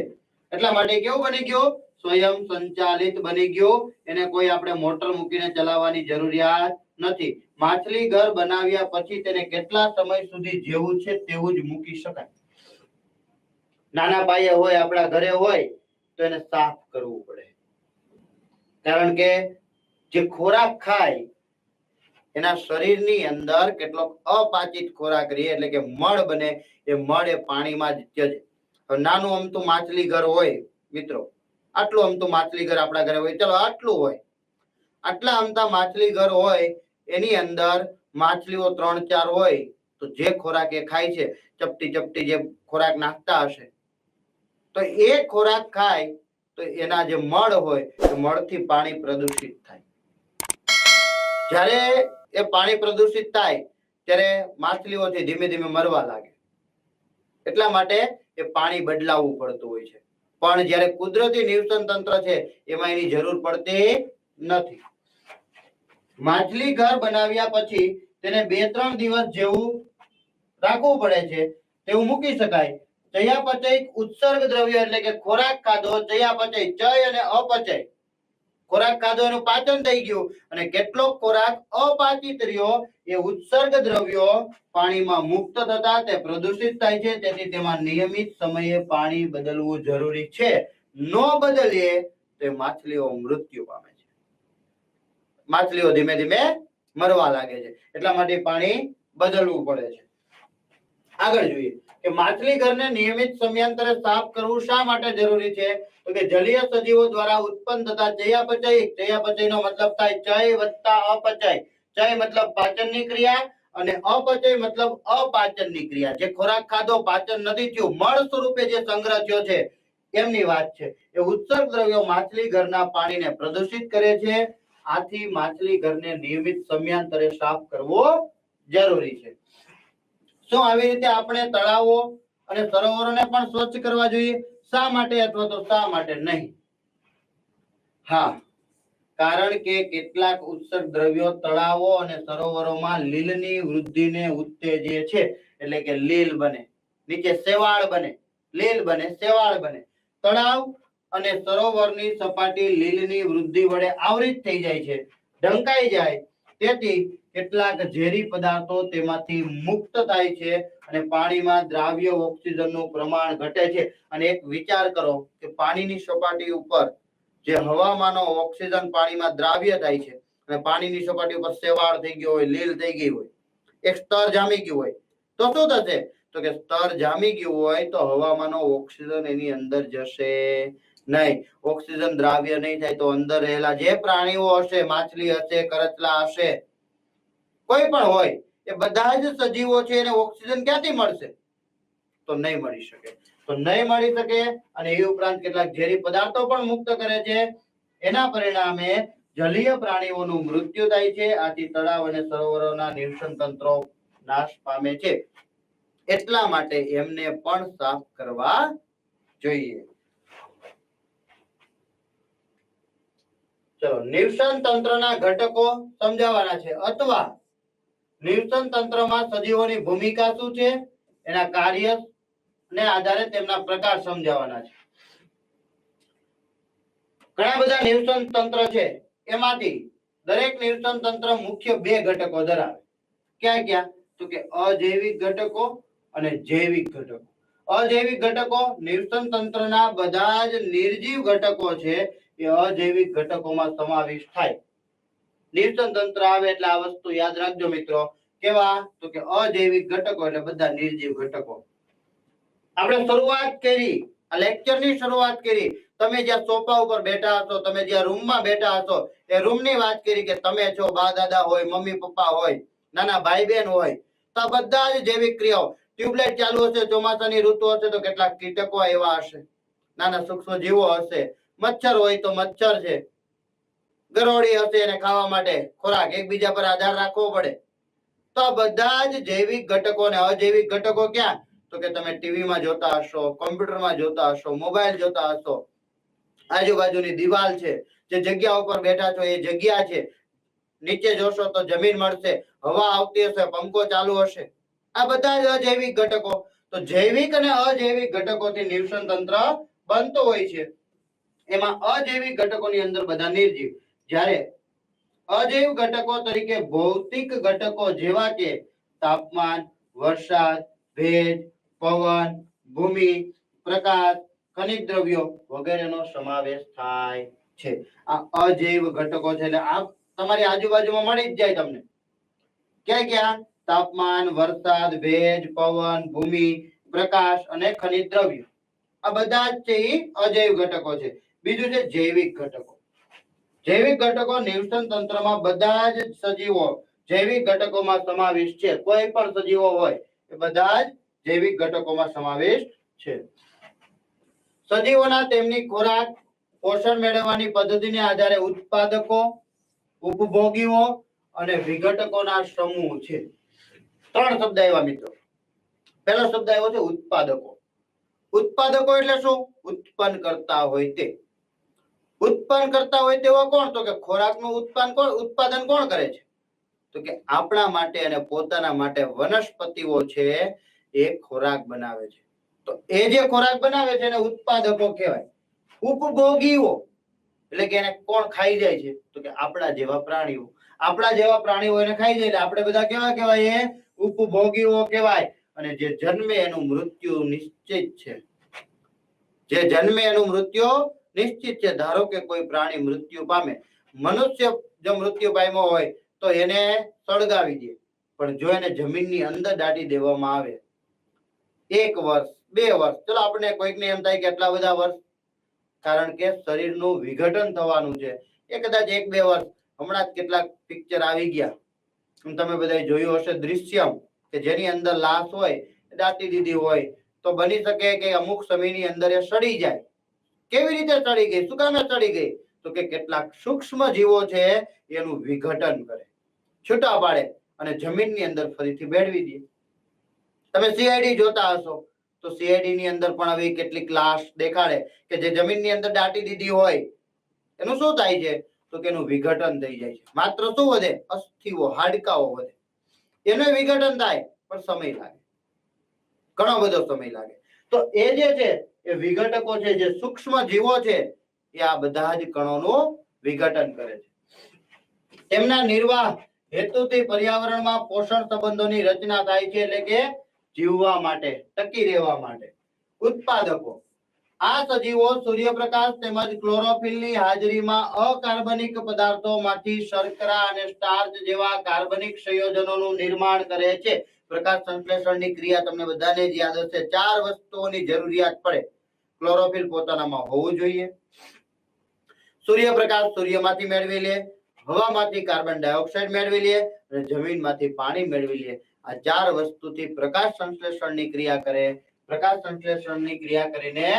Speaker 1: એટલા માટે કેવું બની ગયું? સ્વયં સંચાલિત બની ગયું. એને કોઈ આપણે મોટર મૂકીને ચલાવવાની જરૂરિયાત નથી. માછલી ઘર બનાવ્યા પછી તેને કેટલા સમય સુધી જેવું છે તેવું જ મૂકી શકાય. નાના પાયે હોય, આપણા ઘરે હોય તો એને સાફ કરવું પડે. કારણ કે જે ખોરાક ખાય એના શરીરની અંદર કેટલોક અપાચિત ખોરાક રહે એટલે કે મળ બને. એ મળ એ પાણીમાં જ ત્યજે. નાનું અમતું માછલી ઘર હોય મિત્રો, આટલું અમતું માછલી ઘર આપણા ઘરે હોય, ચલો આટલું હોય, આટલા અમતા માછલી ઘર હોય એની અંદર માછલીઓ 3-4 હોય તો જે ખોરાક એ ખાય છે, ચપટી ચપટી જે ખોરાક નાખતા હશે, તો એ ખોરાક ખાય તો એના જે મળ હોય એ મળથી પાણી પ્રદૂષિત થાય. જ્યારે એ પાણી પ્રદૂષિત થાય ત્યારે માછલીઓથી ધીમે ધીમે મરવા લાગે. એટલા માટે એ પાણી બદલાવવું પડતું હોય છે. પણ જ્યારે કુદરતી નિવસન તંત્ર છે એમાં એની જરૂર પડતી નથી. માછલી ઘર બનાવ્યા પછી તેને 2-3 દિવસ જેવું રાખવું પડે છે, તેવું મૂકી શકાય. ચયાપચય ઉત્સર્ગ દ્રવ્ય એટલે કે ખોરાક ખાધો, ચયાપચય ચય અને અપચય. ખોરાક ખાધો એનું પાચન થઈ ગયું અને કેટલોક ખોરાક અપાચિત રહ્યો, એ ઉત્સર્ગ દ્રવ્યો પાણીમાં મુક્ત થતા તે પ્રદૂષિત થાય છે. તેથી તેમાં નિયમિત સમયે પાણી બદલવું જરૂરી છે. ન બદલીએ તો માછલીઓ મૃત્યુ પામે છે, માછલીઓ ધીમે ધીમે મરવા લાગે છે. એટલા માટે પાણી બદલવું પડે છે. આગળ જોઈએ કે માછલી ઘરને નિયમિત સમયાંતરે સાફ કરવું શા માટે જરૂરી છે? તો કે જલીય સજીવો દ્વારા ઉત્પન્ન થતા ચયાપચય, ચયાપચયનો મતલબ થાય ચય વત્તા અપચય. ચય મતલબ પાચનની ક્રિયા અને અપચય મતલબ અપાચનની ક્રિયા. જે ખોરાક ખાધો પાચન નથી થયું, મળ સ્વરૂપે જે સંગ્રહ થયો છે એમની વાત છે. એ ઉત્સર્ગ દ્રવ્યો માછલી ઘરના પાણીને પ્રદૂષિત કરે છે. આથી માછલી ઘરને નિયમિત સમયાંતરે સાફ કરવો જરૂરી છે. શું આવી રીતે આપણે તળાવો અને સરોવરોને પણ સ્વચ્છ કરવા જોઈએ? શા માટે અથવા તો શા માટે નહીં? હા, કારણ કે કેટલાક ઉત્સર્ગ દ્રવ્યો તળાવો અને સરોવરોમાં લીલની વૃદ્ધિને ઉત્તેજે છે. એટલે કે લીલ બને, નીચે શેવાળ બને, લીલ બને, શેવાળ બને. તળાવ અને સરોવરની સપાટી લીલની વૃદ્ધિ વડે આવૃત થઈ જાય છે, ઢંકાઈ જાય. તેથી કેટલાક ઝેરી પદાર્થો તેમાંથી મુક્ત થાય છે અને પાણીમાં દ્રાવ્ય ઓક્સિજનનું પ્રમાણ ઘટે છે. અને એક વિચાર કરો કે પાણીની સપાટી ઉપર જે હવામાંનો ઓક્સિજન પાણીમાં દ્રાવ્ય થાય છે અને પાણીની સપાટી ઉપર શેવાળ થઈ ગયો હોય, લીલ થઈ ગઈ હોય, એક સ્તર જામી ગયું હોય, તો શું થશે? તો કે સ્તર જામી ગયું હોય તો હવામાંનો ઓક્સિજન એની અંદર જશે નહીં. ઓક્સિજન દ્રાવ્ય નહીં થાય તો અંદર રહેલા જે પ્રાણીઓ હશે, માછલી હશે, કરચલા હશે, કોઈ પણ હોય, એ બધા જ સજીવો છે એને ઓક્સિજન ક્યાંથી મળશે? તો નહીં મળી શકે. તો નહીં મળી શકે અને એ ઉપરાંત કેટલાક ઝેરી પદાર્થો પણ મુક્ત કરે છે. એના પરિણામે જલીય પ્રાણીઓનું મૃત્યુ થાય છે. આથી તળાવ અને સરોવરોના નિવસન તંત્રો નાશ પામે છે. એટલા માટે એમને પણ સાફ કરવા જોઈએ. ચલો, નિવસન તંત્રના ઘટકો સમજાવવાના છે, અથવા નિવસન તંત્રમાં સજીવોની ભૂમિકા શું છે, એના કાર્ય ને આધારે તેમના પ્રકાર સમજાવવાના છે. ઘણા બધા નિવસન તંત્ર છે, એમાંથી દરેક નિવસન તંત્ર મુખ્ય 2 ઘટકો ધરાવે. ક્યાં ક્યાં? તો કે અજૈવિક ઘટકો અને જૈવિક ઘટકો. અજૈવિક ઘટકો નિવસન તંત્રના બધા જ નિર્જીવ ઘટકો છે એ અજૈવિક ઘટકોમાં સમાવિષ્ટ થાય. નિવસન તંત્ર આવે એટલે આ વસ્તુ યાદ રાખજો મિત્રો. કેવા? તો કે અજૈવિક ઘટકો એટલે બધા નિર્જીવ ઘટકો. આપણે શરૂઆત કરી, આ લેક્ચરની શરૂઆત કરી, તમે જ્યાં સોફા ઉપર બેઠા હશો, તમે જ્યાં રૂમમાં બેઠા હશો, એ રૂમની વાત કરી કે તમે છો, બા દાદા હોય, મમ્મી પપ્પા હોય, નાના ભાઈ બહેન હોય, તો આ બધા જ જૈવિક ક્રિયાઓ. ટ્યુબલાઇટ ચાલુ હશે, ચોમાસાની ઋતુ હશે તો કેટલાક કીટકો એવા હશે, નાના સૂક્ષ્મ જીવો હશે, મચ્છર હોય તો મચ્છર છે, ગરોળી હશે એને ખાવા માટે ખોરાક, એકબીજા પર આધાર રાખવો પડે. તો આ બધા જ જૈવિક ઘટકો અને અજૈવિક ઘટકો ક્યાં? તો કે તમે ટીવીમાં જોતા હશો, કોમ્પ્યુટરમાં જોતા હશો, મોબાઈલ જોતા હશો, આજુબાજુની દિવાલ છે, જે જગ્યા ઉપર બેઠા છો એ જગ્યા છે, નીચે જોશો તો જમીન મળશે, હવા આવતી હશે, પંખો ચાલુ હશે. આ બધા જ અજૈવિક ઘટકો. તો જૈવિક અને અજૈવિક ઘટકોથી નિવસન તંત્ર બનતો હોય છે. એમાં અજૈવિક ઘટકોની અંદર બધા નિર્જીવ. જ્યારે અજૈવ ઘટકો તરીકે ભૌતિક ઘટકો જેવા કે તાપમાન, વરસાદ, ભેજ, પવન, ભૂમિ, પ્રકાશ, ખનિજ દ્રવ્યો વગેરેનો સમાવેશ થાય છે. આ અજૈવ ઘટકો છે. એટલે આ તમારી આજુબાજુમાં મળી જ જાય તમને. ક્યાં ક્યાં? તાપમાન, વરસાદ, ભેજ, પવન, ભૂમિ, પ્રકાશ અને ખનિજ દ્રવ્યો. આ બધા જ છે એ અજૈવ ઘટકો છે. બીજું છે જૈવિક ઘટકો. જૈવિક ઘટકો નિવસન તંત્રમાં બધા જ સજીવો જૈવિક ઘટકોમાં સમાવિષ્ટ છે. કોઈ પણ સજીવો હોય એ બધા જ જૈવિક ઘટકોમાં સમાવિષ્ટ છે. સજીવોના તેમની ખોરાક પોષણ મેળવવાની પદ્ધતિને આધારે ઉત્પાદકો, ઉપભોગીઓ અને વિઘટકોના સમૂહ છે. 3 શબ્દ આવ્યા મિત્રો. પહેલો શબ્દ આવ્યો છે ઉત્પાદકો. ઉત્પાદકો એટલે શું? ઉત્પન્ન કરતા હોય તે. ઉત્પન્ન કરતા હોય તેવો કોણ? તો કે ખોરાકનું ઉત્પાદન કોણ કરે છે? તો કે આપણા માટે અને પોતાના માટે વનસ્પતિઓ છે એ ખોરાક બનાવે છે. તો એ જે ખોરાક બનાવે છે એને ઉત્પાદકો કહેવાય. ઉપભોગીઓ એટલે કે એને કોણ ખાઈ જાય છે? તો કે આપણા જેવા પ્રાણીઓ. આપણા જેવા પ્રાણીઓ એને ખાઈ જાય એટલે આપણે બધા કેવા કહેવાય? એ ઉપભોગીઓ કહેવાય. અને જે જન્મે એનું મૃત્યુ નિશ્ચિત છે. જે જન્મે એનું મૃત્યુ નિશ્ચિત છે. ધારો કે કોઈ પ્રાણી મૃત્યુ પામે, મનુષ્ય જો મૃત્યુ પામ્યો હોય તો એને સળગાવી દે, પણ જો એને જમીનની અંદર દાટી દેવામાં આવે 1 વર્ષ 2 વર્ષ, ચલો આપણે કોઈકને એમ થાય કે એટલા બધા વર્ષ, કારણ કે શરીરનું વિઘટન થવાનું છે. એ કદાચ 1-2 વર્ષ. હમણાં જ કેટલાક પિક્ચર આવી ગયા, તમે બધા જોયું હશે, દૃશ્યમ, કે જેની અંદર લાશ હોય, દાટી દીધી હોય, તો બની શકે કે અમુક સમયની અંદર એ સડી જાય. કેવી રીતે સડી ગઈ? શું કામે સડી ગઈ? તો કે કેટલાક સૂક્ષ્મ જીવો છે એનું વિઘટન કરે, છૂટા પાડે અને જમીનની અંદર ફરીથી ભેળવી દે. તમે સીઆઈડી જોતા હશો તો સીઆઈડી ની અંદર પણ આવી કેટલીક લાશ દેખાડે કે જે જમીનની અંદર દાટી દીધી હોય, એનું શું થાય છે? તો કે એનું વિઘટન થઈ જાય છે. માત્ર શું વધે? અસ્થિઓ, હાડકાઓ વધે. એનું વિઘટન થાય પણ સમય લાગે, ઘણો બધો સમય લાગે. તો એ જે છે એ વિઘટકો છે, જે સૂક્ષ્મ જીવો છે, એ આ બધા જ કણોનું વિઘટન કરે છે. તેમના નિર્વાહ હેતુથી પર્યાવરણમાં પોષણ સંબંધોની રચના થાય છે, એટલે કે જીવવા માટે, ટકી રહેવા માટે. ઉત્પાદકો આ સજીવો સૂર્યપ્રકાશ તેમજ ક્લોરોફિલની હાજરીમાં અકાર્બનિક પદાર્થોમાંથી શર્કરા અને સ્ટાર્ચ જેવા કાર્બનિક સંયોજનોનું નિર્માણ કરે છે. પ્રકાશ સંશ્લેષણની ક્રિયા તમને બધાને જ યાદ હશે. 4 વસ્તુઓની જરૂરિયાત પડે. ક્લોરોફિલ પોતાનામાં હોવું જોઈએ, સૂર્યપ્રકાશ સૂર્યમાંથી મેળવી લે, હવામાંથી કાર્બન ડાયોક્સાઇડ મેળવી લે અને જમીનમાંથી પાણી મેળવી લે. આ 4 વસ્તુથી પ્રકાશ સંશ્લેષણની ક્રિયા કરે. પ્રકાશ સંશ્લેષણની ક્રિયા કરીને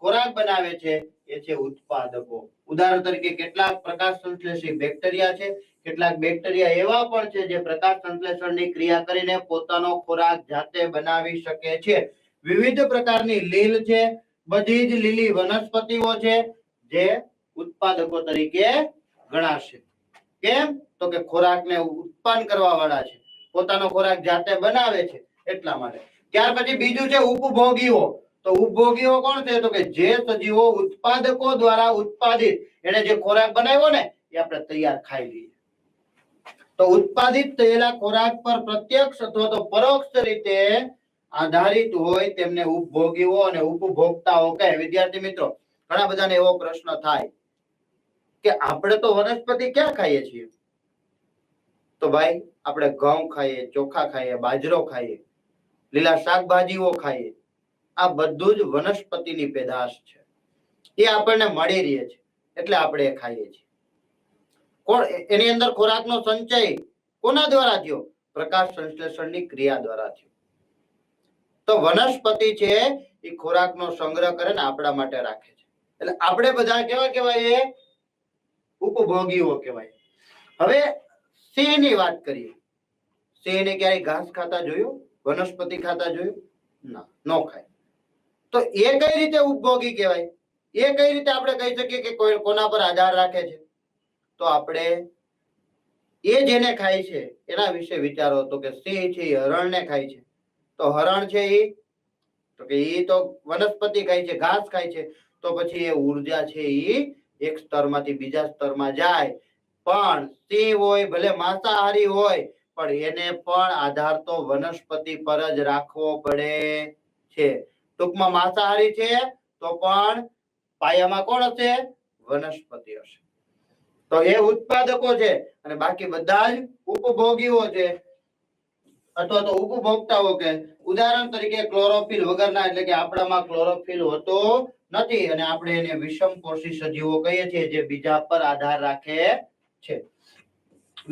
Speaker 1: ખોરાક બનાવે છે, એ છે ઉત્પાદકો. ઉદાહરણ તરીકે કેટલાક પ્રકાશ સંશ્લેષી બેક્ટેરિયા છે, કેટલાક બેક્ટેરિયા એવા પણ છે જે પ્રકાશ સંશ્લેષણની ક્રિયા કરીને પોતાનો ખોરાક જાતે બનાવી શકે છે. વિવિધ પ્રકારની લીલ છે, બધી જ લીલી વનસ્પતિઓ છે જે ઉત્પાદકો તરીકે ગણાશે. કેમ? તો કે ખોરાકને ઉત્પન્ન કરવા વાળા છે, પોતાનો ખોરાક જાતે બનાવે છે એટલા માટે. ત્યાર પછી બીજું છે ઉપભોગીઓ. તો ઉપભોગીઓ કોણ છે? તો કે જે સજીવો ઉત્પાદકો દ્વારા ઉત્પાદિત, એને જે ખોરાક બનાવ્યો ને એ આપણે તૈયાર ખાઈ લઈએ. તો ઉત્પાદિત થયેલા ખોરાક પર પ્રત્યક્ષ અથવા તો પરોક્ષ રીતે આધારિત હોય તેમને ઉપભોગીઓ અને ઉપભોક્તાઓ કહે. વિદ્યાર્થી મિત્રો, ઘણા બધાને એવો પ્રશ્ન થાય કે આપણે તો વનસ્પતિ ક્યાં ખાઈએ છીએ? તો ભાઈ આપણે ઘઉં ખાઈએ, ચોખા ખાઈએ, બાજરો ખાઈએ, લીલા શાકભાજીઓ ખાઈએ. આ બધું જ વનસ્પતિની પેદાશ છે. એ આપણને મળી રહે છે એટલે આપણે એ ખાઈએ છીએ. એની અંદર ખોરાકનો સંચય કોના દ્વારા થયો? પ્રકાશ સંશ્લેષણની ક્રિયા દ્વારા થયો. તો વનસ્પતિ છે એ ખોરાકનો સંગ્રહ કરે ને આપણા માટે રાખે છે. એટલે આપણે બધા કેવા કહેવાય? ઉપભોગીઓ કહેવાય. હવે સિંહની વાત કરીએ. સિંહને ક્યારેય ઘાસ ખાતા જોયું? વનસ્પતિ ખાતા જોયું? ના, નો ખાય. તો એ કઈ રીતે ઉપભોગી કહેવાય? એ કઈ રીતે આપણે કહી શકીએ કે કોઈ કોના પર આધાર રાખે છે? તો આપણે એ જેને ખાય છે એના વિશે વિચારો. તો કે સિંહ છે એ હરણને ખાય છે. તો હરણ છે એ તો વનસ્પતિ ખાય છે, ઘાસ ખાય છે. તો પછી એ ઉર્જા છે એ એક સ્તરમાંથી બીજા સ્તરમાં જાય. પણ સિંહ હોય ભલે માંસાહારી હોય, પણ એને પણ આધાર તો વનસ્પતિ પર જ રાખવો પડે છે. ટૂંકમાં માંસાહારી છે તો પણ પાયામાં કોણ હશે? વનસ્પતિ હશે. તો એ ઉત્પાદકો છે અને બાકી બધા જ ઉપભોગીઓ છે અથવા તો ઉપભોક્તાઓ કે. ઉદાહરણ તરીકે ક્લોરોફિલ વગરના, એટલે કે આપણામાં ક્લોરોફિલ હોતો નથી અને આપણે એને વિષમપોષી સજીવો કહીએ છીએ જે બીજા પર આધાર રાખે છે.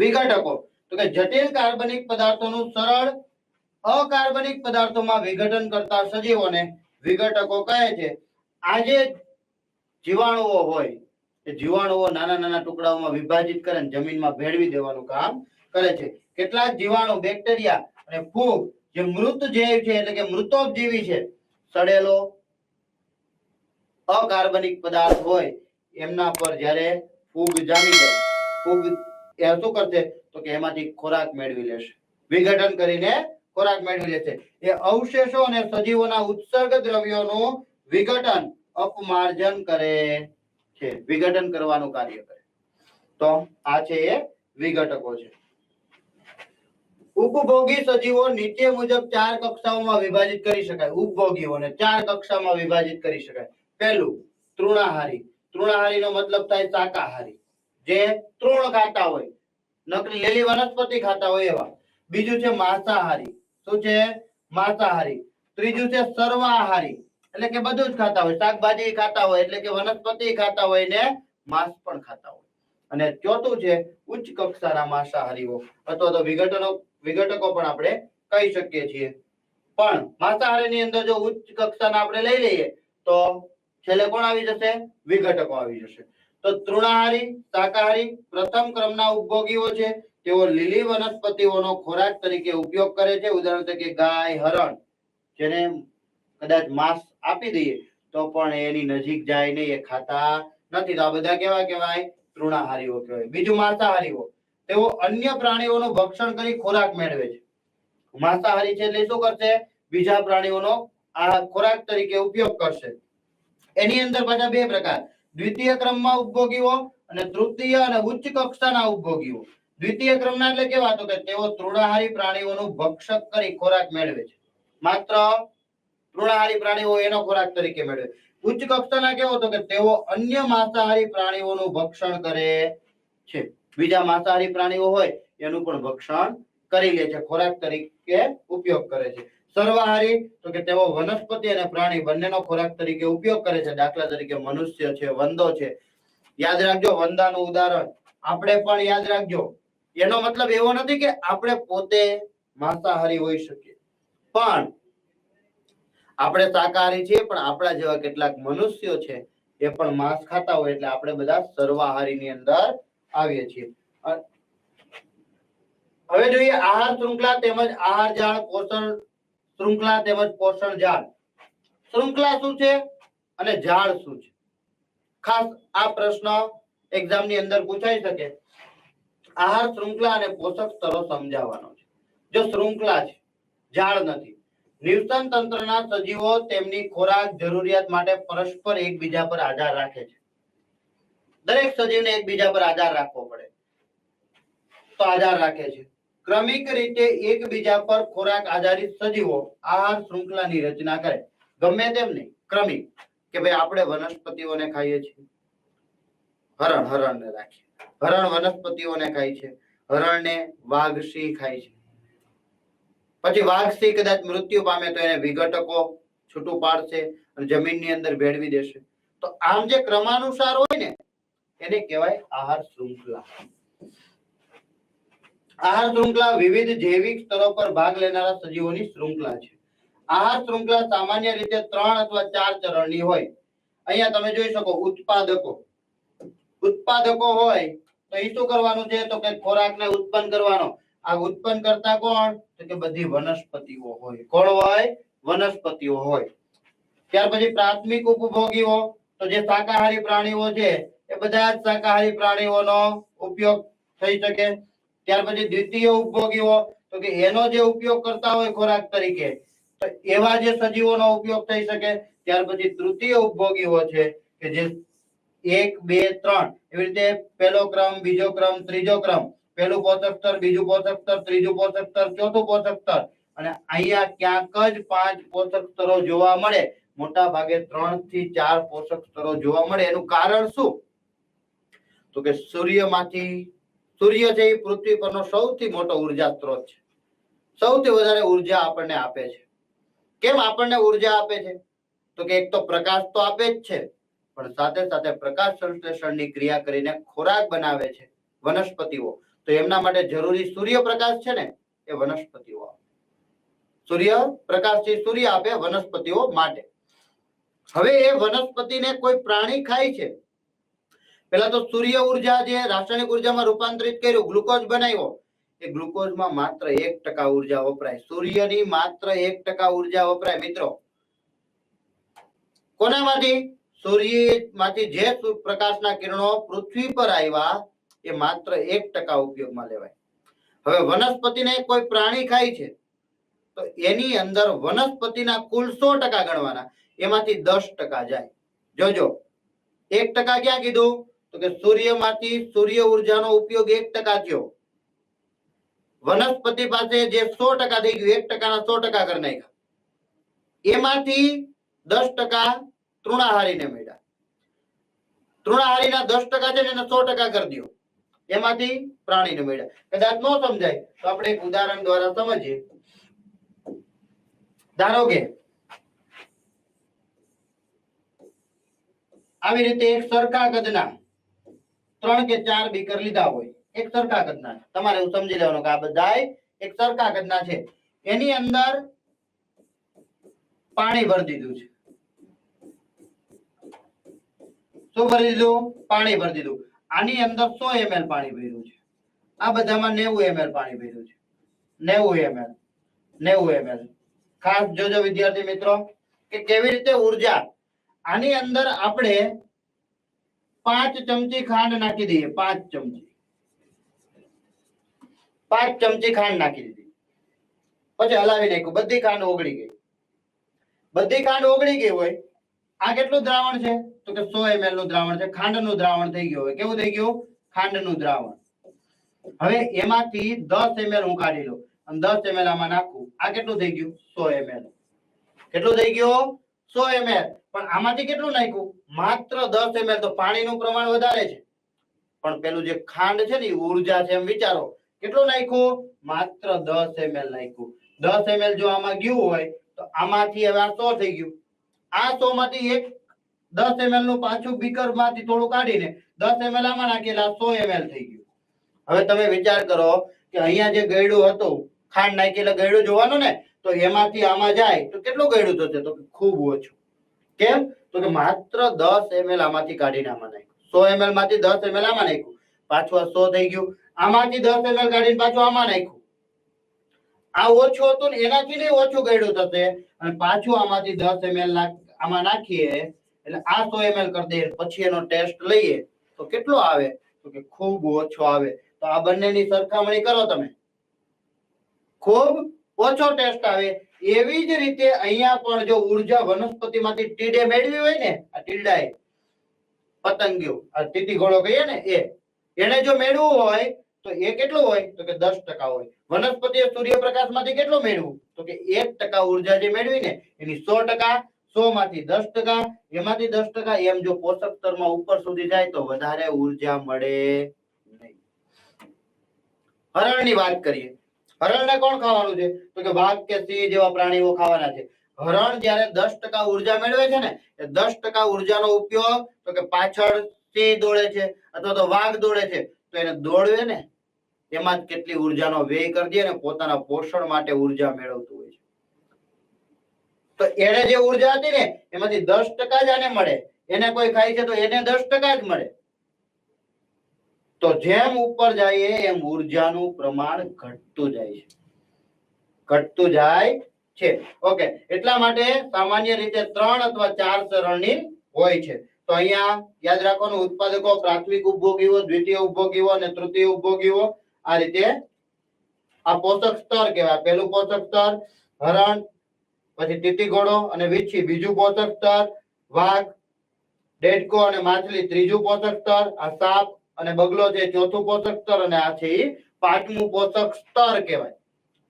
Speaker 1: વિઘટકો તો કે જટિલ કાર્બનિક પદાર્થોનું સરળ અકાર્બનિક પદાર્થોમાં વિઘટન કરતા સજીવોને વિઘટકો કહે છે. આજે જીવાણુઓ હોય એ જીવાણુઓ નાના નાના ટુકડાઓમાં વિભાજિત કરે જમીનમાં ભેળવી દેવાનું કામ કરે છે. કેટલાક જીવાણુ બેક્ટેરિયા અને ફૂગ જે મૃત જીવ છે એટલે કે મૃતોપજીવી છે, સડેલો અકાર્બનિક પદાર્થ હોય એમના પર જ્યારે ફૂગ જામી જાય, ફૂગ એ શું કરશે તો કે એમાંથી ખોરાક મેળવી લેશે, વિઘટન કરીને ખોરાક મેળવી લેશે. એ અવશેષો અને સજીવોના ઉત્સર્ગ દ્રવ્યોનું વિઘટન અપમાર્જન કરે છે, વિઘટન કરવાનું કાર્ય કરે. તો આ છે એ વિઘટકો છે. ઉપભોગી સજીવો નીચે મુજબ 4 કક્ષાઓમાં વિભાજિત કરી શકાય. ઉપભોગીઓને 4 કક્ષામાં વિભાજિત કરી શકાય. પહેલું તૃણાહારી. તૃણાહારીનો મતલબ થાય શાકાહારી, જે તૃણ ખાતા હોય, નકરી લીલી વનસ્પતિ ખાતા હોય એવા. બીજું છે માંસાહારી. શું છે? માંસાહારી. ત્રીજું છે સર્વાહારી, એટલે કે બધું જ ખાતા હોય, શાકભાજી ખાતા હોય એટલે કે વનસ્પતિ ખાતા હોય ને માંસ પણ ખાતા હોય. અને ચોથું છે ઉચ્ચ કક્ષાના માંસાહારીઓ અથવા તો વિઘટકો પણ આપણે કહી શકીએ છીએ. પણ માંસાહારીની અંદર જો ઉચ્ચ કક્ષાના આપણે લઈ લઈએ તો છેલ્લે કોણ આવી જશે? વિઘટકો આવી જશે. તો તૃણાહારી, શાકાહારી પ્રથમ ક્રમના ઉપભોગીઓ છે. તેઓ લીલી વનસ્પતિઓનો ખોરાક તરીકે ઉપયોગ કરે છે. ઉદાહરણ તરીકે ગાય, હરણ, જેને કદાચ માંસ આપી દઈએ તો પણ એની નજીક જાય નહીં, એ ખાતા નથી. તો આ બધા કેવા કહેવાય? તૃણાહારીઓ કહેવાય. બીજું માંસાહારીઓ. તેઓ અન્ય પ્રાણીઓનું ભક્ષણ કરી ખોરાક મેળવે છે. માંસાહારી છે એટલે શું કરશે? બીજા પ્રાણીઓનો આ ખોરાક તરીકે ઉપયોગ કરશે. એની અંદર પાછા 2 પ્રકાર, દ્વિતીય ક્રમમાં ઉપભોગીઓ અને તૃતીય અને ઉચ્ચ કક્ષાના ઉપભોગીઓ. દ્વિતીય ક્રમના એટલે કેવા? તો કે તેઓ તૃણાહારી પ્રાણીઓનું ભક્ષક કરી ખોરાક મેળવે છે. માત્ર તૃણાહારી પ્રાણીઓ એનો ખોરાક તરીકે મેળવે. ઉચ્ચ કક્ષાના કેવો? તો કે તેઓ અન્ય માંસાહારી પ્રાણીઓનું ભક્ષણ કરે છે. બીજા માંસાહારી પ્રાણીઓ હોય એનું પણ ભક્ષણ કરી લે છે, ખોરાક તરીકે ઉપયોગ કરે છે. સર્વાહારી તો કે તેઓ વનસ્પતિ અને પ્રાણી બંનેનો ખોરાક તરીકે ઉપયોગ કરે છે. દાખલા તરીકે મનુષ્ય છે, વંદો છે. યાદ રાખજો વંદાનું ઉદાહરણ આપણે પણ યાદ રાખજો. એનો મતલબ એવો નથી કે આપણે પોતે માંસાહારી હોઈ શકીએ, પણ આપણે શાકાહારી છીએ, પણ આપણા જેવા કેટલાક મનુષ્યો છે એ પણ માંસ ખાતા હોય, એટલે આપણે બધા સર્વાહારીની અંદર આવીએ છીએ. હવે જોઈએ આહાર શૃંખલા તેમજ આહાર જાળ, પોષણ શૃંખલા તેમજ પોષણ જાળ. શૃંખલા શું છે અને જાળ શું છે? ખાસ આ પ્રશ્ન એક્ઝામ ની અંદર પૂછાઈ શકે. આહાર શૃંખલા અને પોષક સ્તરો સમજાવવાનો છે. જો શૃંખલા છે, જાળ નથી. નિવસન તંત્રના સજીવો તેમની ખોરાક જરૂરિયાત માટે પરસ્પર એકબીજા પર આધાર રાખે છે. દરેક સજીવને એકબીજા પર આધાર રાખવો પડે તો આધાર રાખે છે. ક્રમિક રીતે એકબીજા પર ખોરાક આધારિત સજીવો આહાર શૃંખલાની રચના કરે. ગમે તેમ નહીં, ક્રમિક, કે ભાઈ આપણે વનસ્પતિઓને ખાઈએ છીએ, હરણને રાખીએ, હરણ વનસ્પતિઓને ખાય છે, હરણને વાઘ સિંહ ખાય છે. પછી વાઘ સિંહ કદાચ મૃત્યુ પામે તો એને વિઘટકો છૂટું પાડશે અને જમીનની અંદર ભેળવી દેશે. તો આમ જે ક્રમાનુસાર હોય ને એને કહેવાય આહાર શૃંખલા. આહાર શૃંખલા વિવિધ જૈવિક સ્તરો પર ભાગ લેનારા સજીવોની શૃંખલા છે. આહાર શૃંખલા સામાન્ય રીતે 3 અથવા 4 ચરણની હોય. અહીંયા તમે જોઈ શકો ઉત્પાદકો હોય તો એ શું કરવાનું છે? તો કે ખોરાકને ઉત્પન્ન કરવાનો. આ ઉત્પન્ન કરતા કોણ? તો કે બધી વનસ્પતિઓ હોય. કોણ હોય? વનસ્પતિઓ હોય. ત્યાર પછી પ્રાથમિક ઉપભોગીઓ, તો જે શાકાહારી પ્રાણીઓ છે એ બધા જ શાકાહારી પ્રાણીઓનો ઉપયોગ થઈ શકે. ત્યાર પછી દ્વિતીય ઉપભોગીઓ, તો કે એનો જે ઉપયોગ કરતા હોય ખોરાક તરીકે, તો એવા જે સજીવોનો ઉપયોગ થઈ શકે. ત્યાર પછી તૃતીય ઉપભોગીઓ છે કે જે 1, 2, 3 એવી રીતે પહેલો ક્રમ, બીજો ક્રમ, ત્રીજો ક્રમ, પહેલું પોષક સ્તર, બીજું પોષક સ્તર, ત્રીજું પોષક સ્તર, ચોથું પોષક સ્તર, અને અહીંયા ક્યાંક જ 5 પોષક સ્તરો જોવા મળે. મોટા ભાગે 3 થી 4 પોષક સ્તરો જોવા મળે. એનું કારણ શું? તો કે સૂર્ય છે એ પૃથ્વી પરનો સૌથી મોટો ઉર્જા સ્ત્રોત છે. સૌથી વધારે ઉર્જા આપણને આપે છે. કેમ આપણને ઉર્જા આપે છે? તો તો કે એક તો પ્રકાશ તો આપે જ છે, પણ સાથે સાથે પ્રકાશ સંશ્લેષણની ક્રિયા કરીને ખોરાક બનાવે છે વનસ્પતિઓ. તો એમના માટે જરૂરી સૂર્યપ્રકાશ છે ને, એ વનસ્પતિઓ આપે. સૂર્યપ્રકાશથી સૂર્ય આપે વનસ્પતિઓ માટે. હવે એ વનસ્પતિને કોઈ પ્રાણી ખાય છે, પેલા તો સૂર્ય ઉર્જા જે રાસાયણિક ઉર્જામાં રૂપાંતરિત કર્યું, ગ્લુકોઝ બનાવ્યો, એ ગ્લુકોઝમાં માત્ર 1% ઉર્જા વપરાય. સૂર્યની માત્ર 1% ઉર્જા વપરાય મિત્રો. કોનામાંથી? સૂર્યમાંથી જે પ્રકાશના કિરણો પૃથ્વી પર આવ્યા એ માત્ર 1% ઉપયોગમાં લેવાય. હવે વનસ્પતિને કોઈ પ્રાણી ખાય છે તો એની અંદર વનસ્પતિના કુલ 100% ગણવાના, એમાંથી 10% જાય. જોજો 1% ક્યાં કીધું? તો કે સૂર્યમાંથી સૂર્ય ઉર્જાનો ઉપયોગ 1% થયો. વનસ્પતિ પાસે જે 100% થઈ ગયું, 1% ના 100% કરી નાખ્યા. એમાંથી 10% તૃણાહારીને મળ્યા. તૃણાહારીના 10% છે ને એને 100% કરી દો, એમાંથી પ્રાણીને મળ્યા. કદાચ ન સમજાય તો આપણે એક ઉદાહરણ દ્વારા સમજીએ. ધારો કે આવી રીતે એક સરખા કદના 3 કે 4 બીકર લીધા હોય, એક સરખા કદના. તમારે એવું સમજી લેવાનું કે આ બધાય એક સરખા કદના છે. એની અંદર પાણી ભરી દીધું છે. શું ભરી દીધું? પાણી ભરી દીધું. આની અંદર 100 ml પાણી ભર્યું છે. આ બધામાં 90 ml પાણી ભર્યું છે. 90 ml. ખાસ જોજો વિદ્યાર્થી મિત્રો કે કેવી રીતે ઉર્જા. આની અંદર આપણે 5 ચમચી ખાંડ નાખી દઈએ. 5 ચમચી ખાંડ નાખી દીધી. પછી હલાવી નાખ્યું, બધી ખાંડ ઓગળી ગઈ. બધી ખાંડ ઓગળી ગઈ હોય, આ કેટલું દ્રાવણ છે? તો કે 100 ml નું દ્રાવણ છે. ખાંડનું દ્રાવણ થઈ ગયું હોય. કેવું થઈ ગયું? ખાંડનું દ્રાવણ. હવે એમાંથી 10 ml હું કાઢી લઉં અને 10 ml આમાં નાખું. આ કેટલું થઈ ગયું? 100 ml. કેટલું થઈ ગયું? 100 ml. પણ આમાંથી કેટલું નાખ્યું? માત્ર 10 ml. તો પાણીનું પ્રમાણ વધારે છે, પણ પેલું જે ખાંડ છે ને એ ઉર્જા છે. એમ વિચારો કેટલું નાખ્યું? માત્ર 10 ml નાખ્યું. 10 ml જો આમાં ગયું હોય તો આમાંથી હવે આ 100 થઈ ગયું. આ 100 માંથી એક 10 ml નું પાછું બીકર માંથી થોડું કાઢીને 10 ml આમાં નાખેલા 100 ml થઈ ગયું. હવે તમે વિચાર કરો કે અહીંયા જે ગયડું હતું, ખાંડ નાખી એટલે ગયડું જોવાનું ને, તો એમાંથી આમાં જાય તો કેટલું ગયડું થશે? તો ખૂબ ઓછું. કેમ? તો કે માત્ર 10 ml આમાંથી કાઢીને આમાં નાખ્યું. 100 ml માંથી 10 ml આમાં નાખ્યું, પાછું આ 100 થઈ ગયું. આમાંથી 10 ml કાઢીને પાછું આમાં નાખ્યું. આ ઓછું હતું ને એનાથી નહીં ઓછું ગયડું થશે, અને પાછું આમાંથી 10 ml આમાં નાખીએ એટલે આ 100 ml કરી દઈએ. પછી એનો ટેસ્ટ લઈએ તો કેટલો આવે? તો કે ખૂબ ઓછો આવે. તો આ બંનેની સરખામણી કરો તમે, ખૂબ ઓછો ટેસ્ટ આવે. એવી જ રીતે અહીંયા પણ જો ઉર્જા વનસ્પતિમાંથી ટીડે મેળવી હોય ને, આ ટીડાએ પતંગિયો, આ તીતી ઘોડો કહીએ ને, એને જો મેળવું હોય તો એ કેટલું હોય? તો કે 10% હોય. વનસ્પતિએ સૂર્યપ્રકાશમાંથી કેટલું મેળવું? તો કે 1% ઉર્જા જે મેળવી ને એની 100%, 100 માંથી 10%, એમાંથી 10%, એમ જો પોષક સ્તરમાં ઉપર સુધી જાય તો વધારે ઉર્જા મળે નહીં. હરણની વાત કરીએ. હરણને કોણ ખાવાનું છે? તો કે વાઘ કે સિંહ જેવા પ્રાણીઓ ખાવાના છે. હરણ જ્યારે 10% ઉર્જા મેળવે છે ને, એ 10% ઉર્જાનો ઉપયોગ તો કે પાછળ સિંહ દોડે છે અથવા તો વાઘ દોડે છે, તો એને દોડવે ને એમાં જ કેટલી ઉર્જાનો વ્યય કરી દે ને પોતાના પોષણ માટે ઉર્જા મેળવતું હોય છે. તો એને જે ઉર્જા હતી ને એમાંથી 10% જ આને મળે. એને કોઈ ખાય છે તો એને 10% જ મળે. તો જેમ ઉપર જાય એમ ઉર્જાનું પ્રમાણ ઘટતું જાય છે, ઘટતું જાય છે. ઓકે, એટલા માટે સામાન્ય રીતે 3 અથવા 4 ચરણની હોય છે. તો અહીંયા યાદ રાખવાનું, ઉત્પાદકો પ્રાથમિક ઉપભોગીઓ, દ્વિતીય ઉપભોગીઓ અને તૃતીય ઉપભોગીઓ. આ રીતે આ પોષક સ્તર કહેવાય. પહેલું પોષક સ્તર હરણ, પછી તીતી ઘોડો અને વીછી બીજું પોષક સ્તર, વાઘ, દેડકો અને માછલી ત્રીજું પોષક સ્તર, આ સાપ અને બગલો છે ચોથું પોષક સ્તર, અને આ છે 5મું પોષક સ્તર કહેવાય.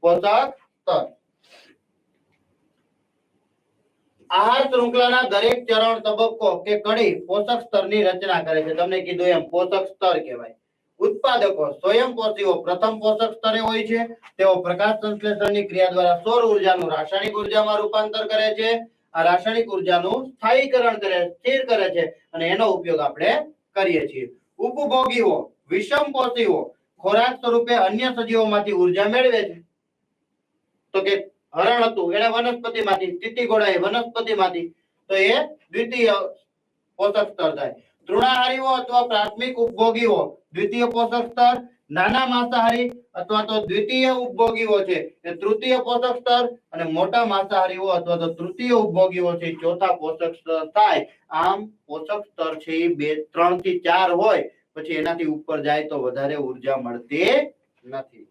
Speaker 1: પોષક સ્તર. આહાર શૃંખલાના દરેક ચરણ, તબક્કો કે કડી પોષક સ્તરની રચના કરે છે. તમને કીધું એમ પોષક સ્તર કહેવાય. ઉત્પાદકો સ્વયંપોષીઓ પ્રથમ પોષક સ્તરે હોય છે. તેઓ પ્રકાશ સંશ્લેષણની ક્રિયા દ્વારા સૌર ઉર્જાનું રાસાયણિક ઉર્જામાં રૂપાંતર કરે છે આ રાસાયણિક ઉર્જાનું સ્થાયીકરણ કરે, સ્થિર કરે છે અને એનો ઉપયોગ આપણે કરીએ છીએ. ઉપભોગીઓ, વિષમપોષીઓ ખોરાક સ્વરૂપે અન્ય સજીવોમાંથી ઉર્જા મેળવે છે. તો કે હરણ હતું એને વનસ્પતિમાંથી, તીતીઘોડા એ વનસ્પતિમાંથી, તો એ દ્વિતીય પોષક સ્તર થાય. તૃણાહારીઓ અથવા પ્રાથમિક ઉપભોગીઓ દ્વિતીય પોષક સ્તર, નાના માંસાહારી અથવા તો દ્વિતીય ઉપભોગીઓ છે એ તૃતીય પોષક સ્તર, અને મોટા માંસાહારીઓ અથવા તો તૃતીય ઉપભોગીઓ છે ચોથા પોષક સ્તર થાય. આમ પોષક સ્તર છે એ 3 થી 4 હોય, પછી એનાથી ઉપર જાય તો વધારે ઉર્જા મળતી નથી.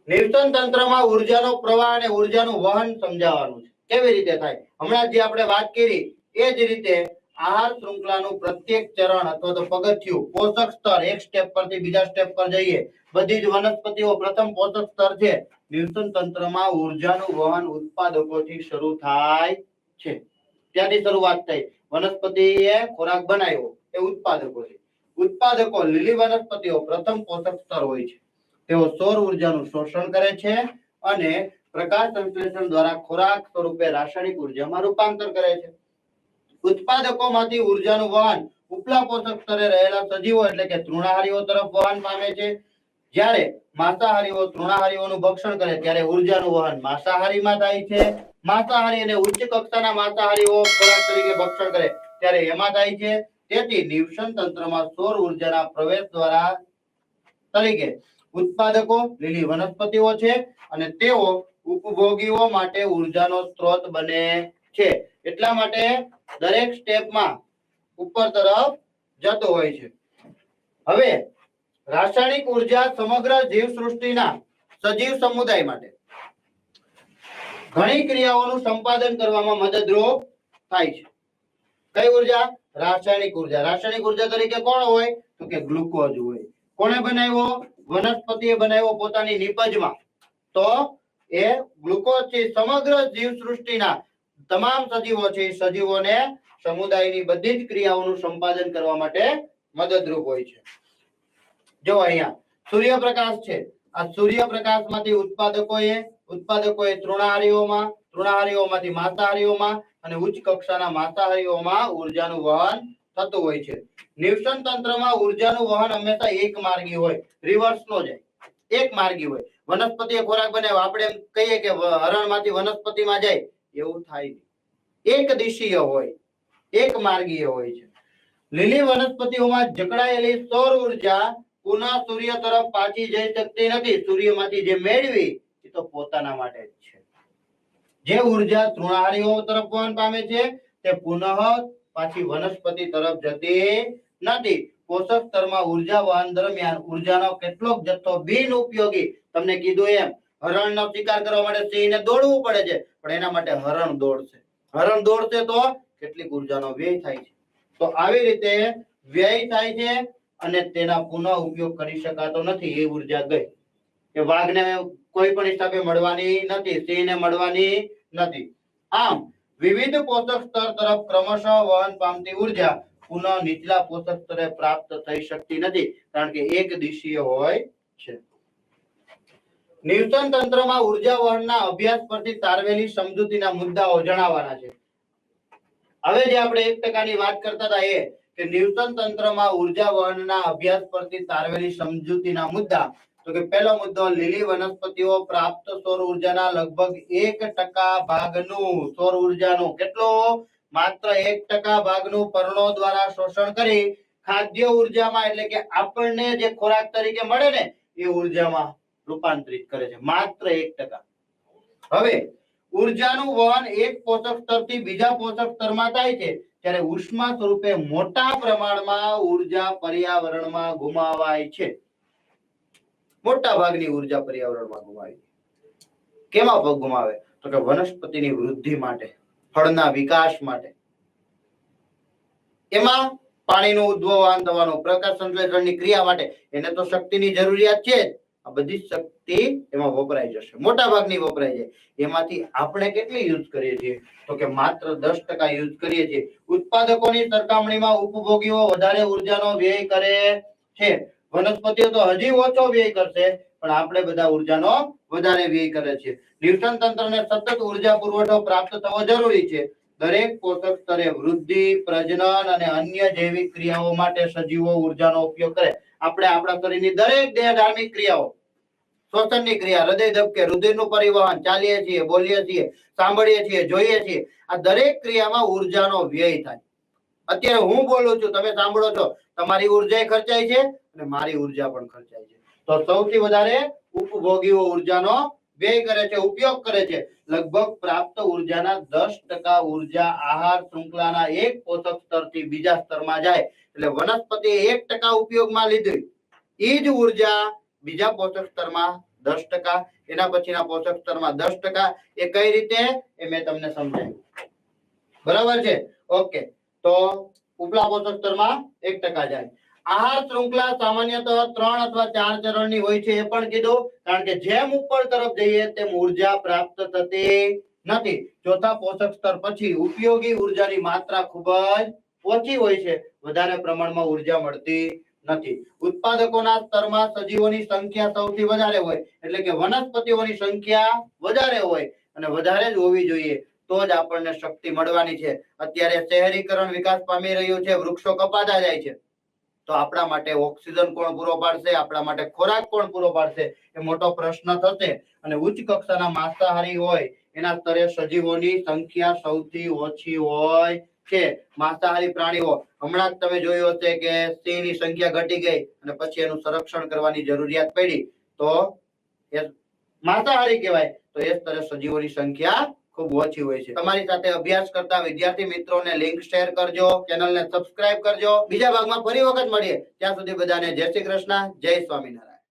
Speaker 1: નિવસન તંત્રમાં ઉર્જાનો પ્રવાહ અને ઉર્જાનું વહન સમજાવવાનું છે. કેવી રીતે થાય? હમણાં જે આપણે વાત કરી એ જ રીતે આહાર શૃંખલાનું પ્રત્યેક ચરણ અથવા તો પગથિયું પોષક સ્તર, એક સ્ટેપ પરથી બીજા સ્ટેપ પર જઈએ. બધી જ વનસ્પતિઓ પ્રથમ પોષક સ્તર છે. નિવસન તંત્રમાં ઉર્જાનું વહન ઉત્પાદકોથી શરૂ થાય છે. ત્યાંથી શરૂઆત થઈ. વનસ્પતિએ ખોરાક બનાવ્યો એ ઉત્પાદકો છે. ઉત્પાદકો લીલી વનસ્પતિઓ પ્રથમ પોષક સ્તર હોય છે. તેઓ સૌર ઉર્જાનું શોષણ કરે છે અને પ્રકાશ સંશ્લેષણ દ્વારા ખોરાક સ્વરૂપે રાસાયણિક ઉર્જામાં રૂપાંતર કરે છે. ઉત્પાદકોમાંથી ઉર્જાનું વહન ઉપલા પોષક સ્તરે રહેલા સજીવો એટલે કે તૃણાહારીઓ તરફ વહન પામે છે. જ્યારે માંસાહારીઓ તૃણાહારીઓનું ભક્ષણ કરે ત્યારે ઉર્જાનું વહન માંસાહારીમાં થાય છે. માંસાહારી અને ઉચ્ચ કક્ષાના માંસાહારીઓ ખોરાક તરીકે ભક્ષણ કરે ત્યારે એમાં થાય છે. તેથી નિવસન તંત્રમાં સૌર ઉર્જાના પ્રવેશ દ્વારા તરીકે ઉત્પાદકો લીલી વનસ્પતિઓ છે અને તેઓ ઉપભોગીઓ માટે ઉર્જાનો સ્ત્રોત બને છે. એટલા માટે દરેક સ્ટેપમાં ઉપર તરફ જતો હોય છે. હવે રાસાયણિક ઉર્જા સમગ્ર જીવસૃષ્ટિના સજીવ સમુદાય માટે ઘણી ક્રિયાઓનું સંપાદન કરવામાં મદદરૂપ થાય છે. કઈ ઉર્જા? રાસાયણિક ઉર્જા. રાસાયણિક ઉર્જા તરીકે કોણ હોય? તો કે ગ્લુકોઝ હોય. કોણે બનાવ્યો? વનસ્પતિએ બનાવ્યો પોતાની નિપજમાં. તો એ ગ્લુકોઝ છે સમગ્ર જીવસૃષ્ટિના તમામ સજીવો છે સજીવોને સમુદાયની બધી જ ક્રિયાઓનું સંપાદન કરવા માટે મદદરૂપ હોય છે. જો અહીંયા સૂર્યપ્રકાશ છે. આ સૂર્યપ્રકાશમાંથી ઉત્પાદકોએ તૃણાહારીઓમાંથી માંસાહારીઓમાં અને ઉચ્ચ કક્ષાના માંસાહારીઓમાં ઉર્જાનું વહન થતું હોય છે. નિવસન તંત્રમાં ઉર્જાનું વહન હંમેશા એક માર્ગી હોય, રિવર્સ નો જાય. એક માર્ગી હોય. વનસ્પતિએ ખોરાક બનાવ્યો, આપણે એમ કહીએ કે હરણમાંથી વનસ્પતિમાં જાય, એવું થાય નહીં. એક દિશીય હોય, એક માર્ગીય હોય છે. લીલી વનસ્પતિઓમાં જકડાયેલી સૌર ઉર્જા પુનઃ સૂર્ય તરફ પાછી જઈ શકતી નથી. સૂર્યમાંથી જે મેળવી એ તો પોતાના માટે જ છે. જે ઉર્જા તૃણાહારીઓ તરફ વહન પામે છે તે પુનઃ પાછી વનસ્પતિ તરફ જતી નથી. પોષક સ્તરમાં ઉર્જા વહન દરમિયાન ઉર્જાનો કેટલોક જથ્થો બિન ઉપયોગી, તમને કીધું એમ હરણનો શિકાર કરવા માટે સિંહને દોડવું પડે છે, પણ એના માટે હરણ દોડશે. હરણ દોડશે તો કેટલીક ઉર્જાનો વ્યય થાય છે. તો આવી રીતે વ્યય થાય છે અને તેના પુનઃ ઉપયોગ કરી શકાતો નથી. એ ઉર્જા ગઈ. કે વાઘને કોઈ પણ હિસાબે મળવાની નથી, સિંહને મળવાની નથી. આમ વિવિધ પોષક સ્તર તરફ ક્રમશઃ વહન પામતી ઉર્જા પુનઃ નીચલા પોષક સ્તરે પ્રાપ્ત થઈ શકતી નથી, કારણ કે એક દિશીય હોય છે. નિવસન તંત્રમાં ઉર્જા વહનના અભ્યાસ પરથી તારવેલી સમજૂતીના મુદ્દાઓ જણાવવાના છે. હવે જે આપણે 1% ની વાત કરતા હતા એ કે નિવસન તંત્રમાં ઉર્જા વહનના અભ્યાસ પરથી તારવેલી સમજૂતીના મુદ્દા. તો કે પહેલો મુદ્દો, લીલી વનસ્પતિઓ પ્રાપ્ત સૌર ઉર્જાના લગભગ 1% ભાગનું સૌર ઉર્જાનું કેટલો? માત્ર 1% ભાગનું પર્ણો દ્વારા શોષણ કરી ખાદ્ય ઉર્જામાં એટલે કે આપણને જે ખોરાક તરીકે મળે ને એ ઉર્જામાં રૂપાંતરિત કરે છે. માત્ર 1%. હવે ઉર્જાનું વહન એક પોષક સ્તરથી બીજા પોષક સ્તરમાં થાય છે ત્યારે ઉષ્મા સ્વરૂપે મોટા પ્રમાણમાં ઉર્જા પર્યાવરણમાં ગુમાવાય છે. મોટા ભાગની ઉર્જા પર્યાવરણમાં ગુમાવાય. કેમાં ગુમાવે? તો કે વનસ્પતિની વૃદ્ધિ માટે, ફળના વિકાસ માટે. એમાં પાણીનું ઉદ્ભવન થવાનું, પ્રકાશ સંશ્લેષણની ક્રિયા માટે એને તો શક્તિની જરૂરિયાત છે જ. આ બધી શક્તિ એમાં વપરાઈ જશે, મોટા ભાગની વપરાઈ જાય. એમાંથી આપણે કેટલી યુઝ કરીએ છીએ? તો કે માત્ર 10% યુઝ કરીએ છીએ. ઉત્પાદકોની સરખામણીમાં ઉપભોગીઓ વધારે ઉર્જાનો વ્યય કરે છે. વનસ્પતિઓ તો હજી ઓછો વ્યય કરશે, પણ આપણે બધા ઉર્જાનો વધારે વ્યય કરે છે. ન્યુટન તંત્રને સતત ઉર્જા પુરવઠો પ્રાપ્ત થવો જરૂરી છે. દરેક પોષક સ્તરે વૃદ્ધિ, પ્રજનન અને અન્ય જૈવિક ક્રિયાઓ માટે સજીવો ઉર્જાનો ઉપયોગ કરે. આપણે આપણા શરીરની દરેક દેહધાર્મિક ક્રિયાઓ, શ્વસનની ક્રિયા, હૃદય ધબકે, રુધિરનું પરિવહન, ચાલીએ છીએ, બોલીએ છીએ, સાંભળીએ છીએ, જોઈએ છીએ, આ દરેક ક્રિયામાં ઉર્જાનો વ્યય થાય. અત્યારે હું બોલું છું, તમે સાંભળો છો, તમારી ઉર્જા ખર્ચાય છે અને મારી ઉર્જા પણ ખર્ચાય છે. તો સૌથી વધારે ઉપભોગીઓ ઉર્જાનો વ્યય કરે છે, ઉપયોગ કરે છે. લગભગ પ્રાપ્ત ઉર્જાના 10% ઉર્જા આહાર શૃંખલાના એક પોષક સ્તરથી બીજા સ્તરમાં જાય. એટલે વનસ્પતિએ 1% ઉપયોગમાં લીધી, એ જ ઉર્જા બીજા પોષક સ્તરમાં 10%, એના પછીના પોષક સ્તરમાં 10%. એ કઈ રીતે એ મેં તમને સમજાવ્યું. બરાબર છે? ઓકે. તો ઉપલા પોષક સ્તરમાં 1% જાય. આહાર શૃંખલા સામાન્યતઃ 3 અથવા 4 ચરણની હોય છે, એ પણ કીધું. કારણ કે જેમ ઉપર તરફ જઈએ તેમ ઉર્જા પ્રાપ્ત થતી નથી. ચોથા પોષક સ્તર પછી ઉપયોગી ઉર્જાની માત્રા ખૂબ જ ઓછી હોય છે, વધારે પ્રમાણમાં ઉર્જા મળતી નથી. ઉત્પાદકોના સ્તરમાં સજીવોની સંખ્યા સૌથી વધારે હોય, એટલે કે વનસ્પતિઓની સંખ્યા વધારે હોય અને વધારે જ હોવી જોઈએ, તો જ આપણને શક્તિ મળવાની છે. અત્યારે શહેરીકરણ વિકાસ પામી રહ્યું છે, વૃક્ષો કપાતા જાય છે, તો આપણા માટે ઓક્સિજન કોણ પૂરો પાડશે? આપણા માટે ખોરાક કોણ પૂરો પાડશે? એ મોટો પ્રશ્ન થશે. અને ઉચ્ચ કક્ષાના માંસાહારી હોય એના સ્તરે સજીવોની સંખ્યા સૌથી ઓછી હોય છે. માંસાહારી પ્રાણીઓ, હમણાં જ તમે જોયું હશે કે સિંહની સંખ્યા ઘટી ગઈ અને પછી એનું સંરક્ષણ કરવાની જરૂરિયાત પડી, તો એ માંસાહારી કહેવાય. તો એ સ્તરે સજીવોની સંખ્યા ખૂબ ઓછી હોય છે. તમારી સાથે અભ્યાસ કરતા વિદ્યાર્થી મિત્રોને લિંક શેર કરજો, ચેનલને સબસ્ક્રાઇબ કરજો. બીજા ભાગમાં ફરી વખત મળીએ. ત્યાં સુધી બધાને જય શ્રી કૃષ્ણ, જય સ્વામિનારાયણ.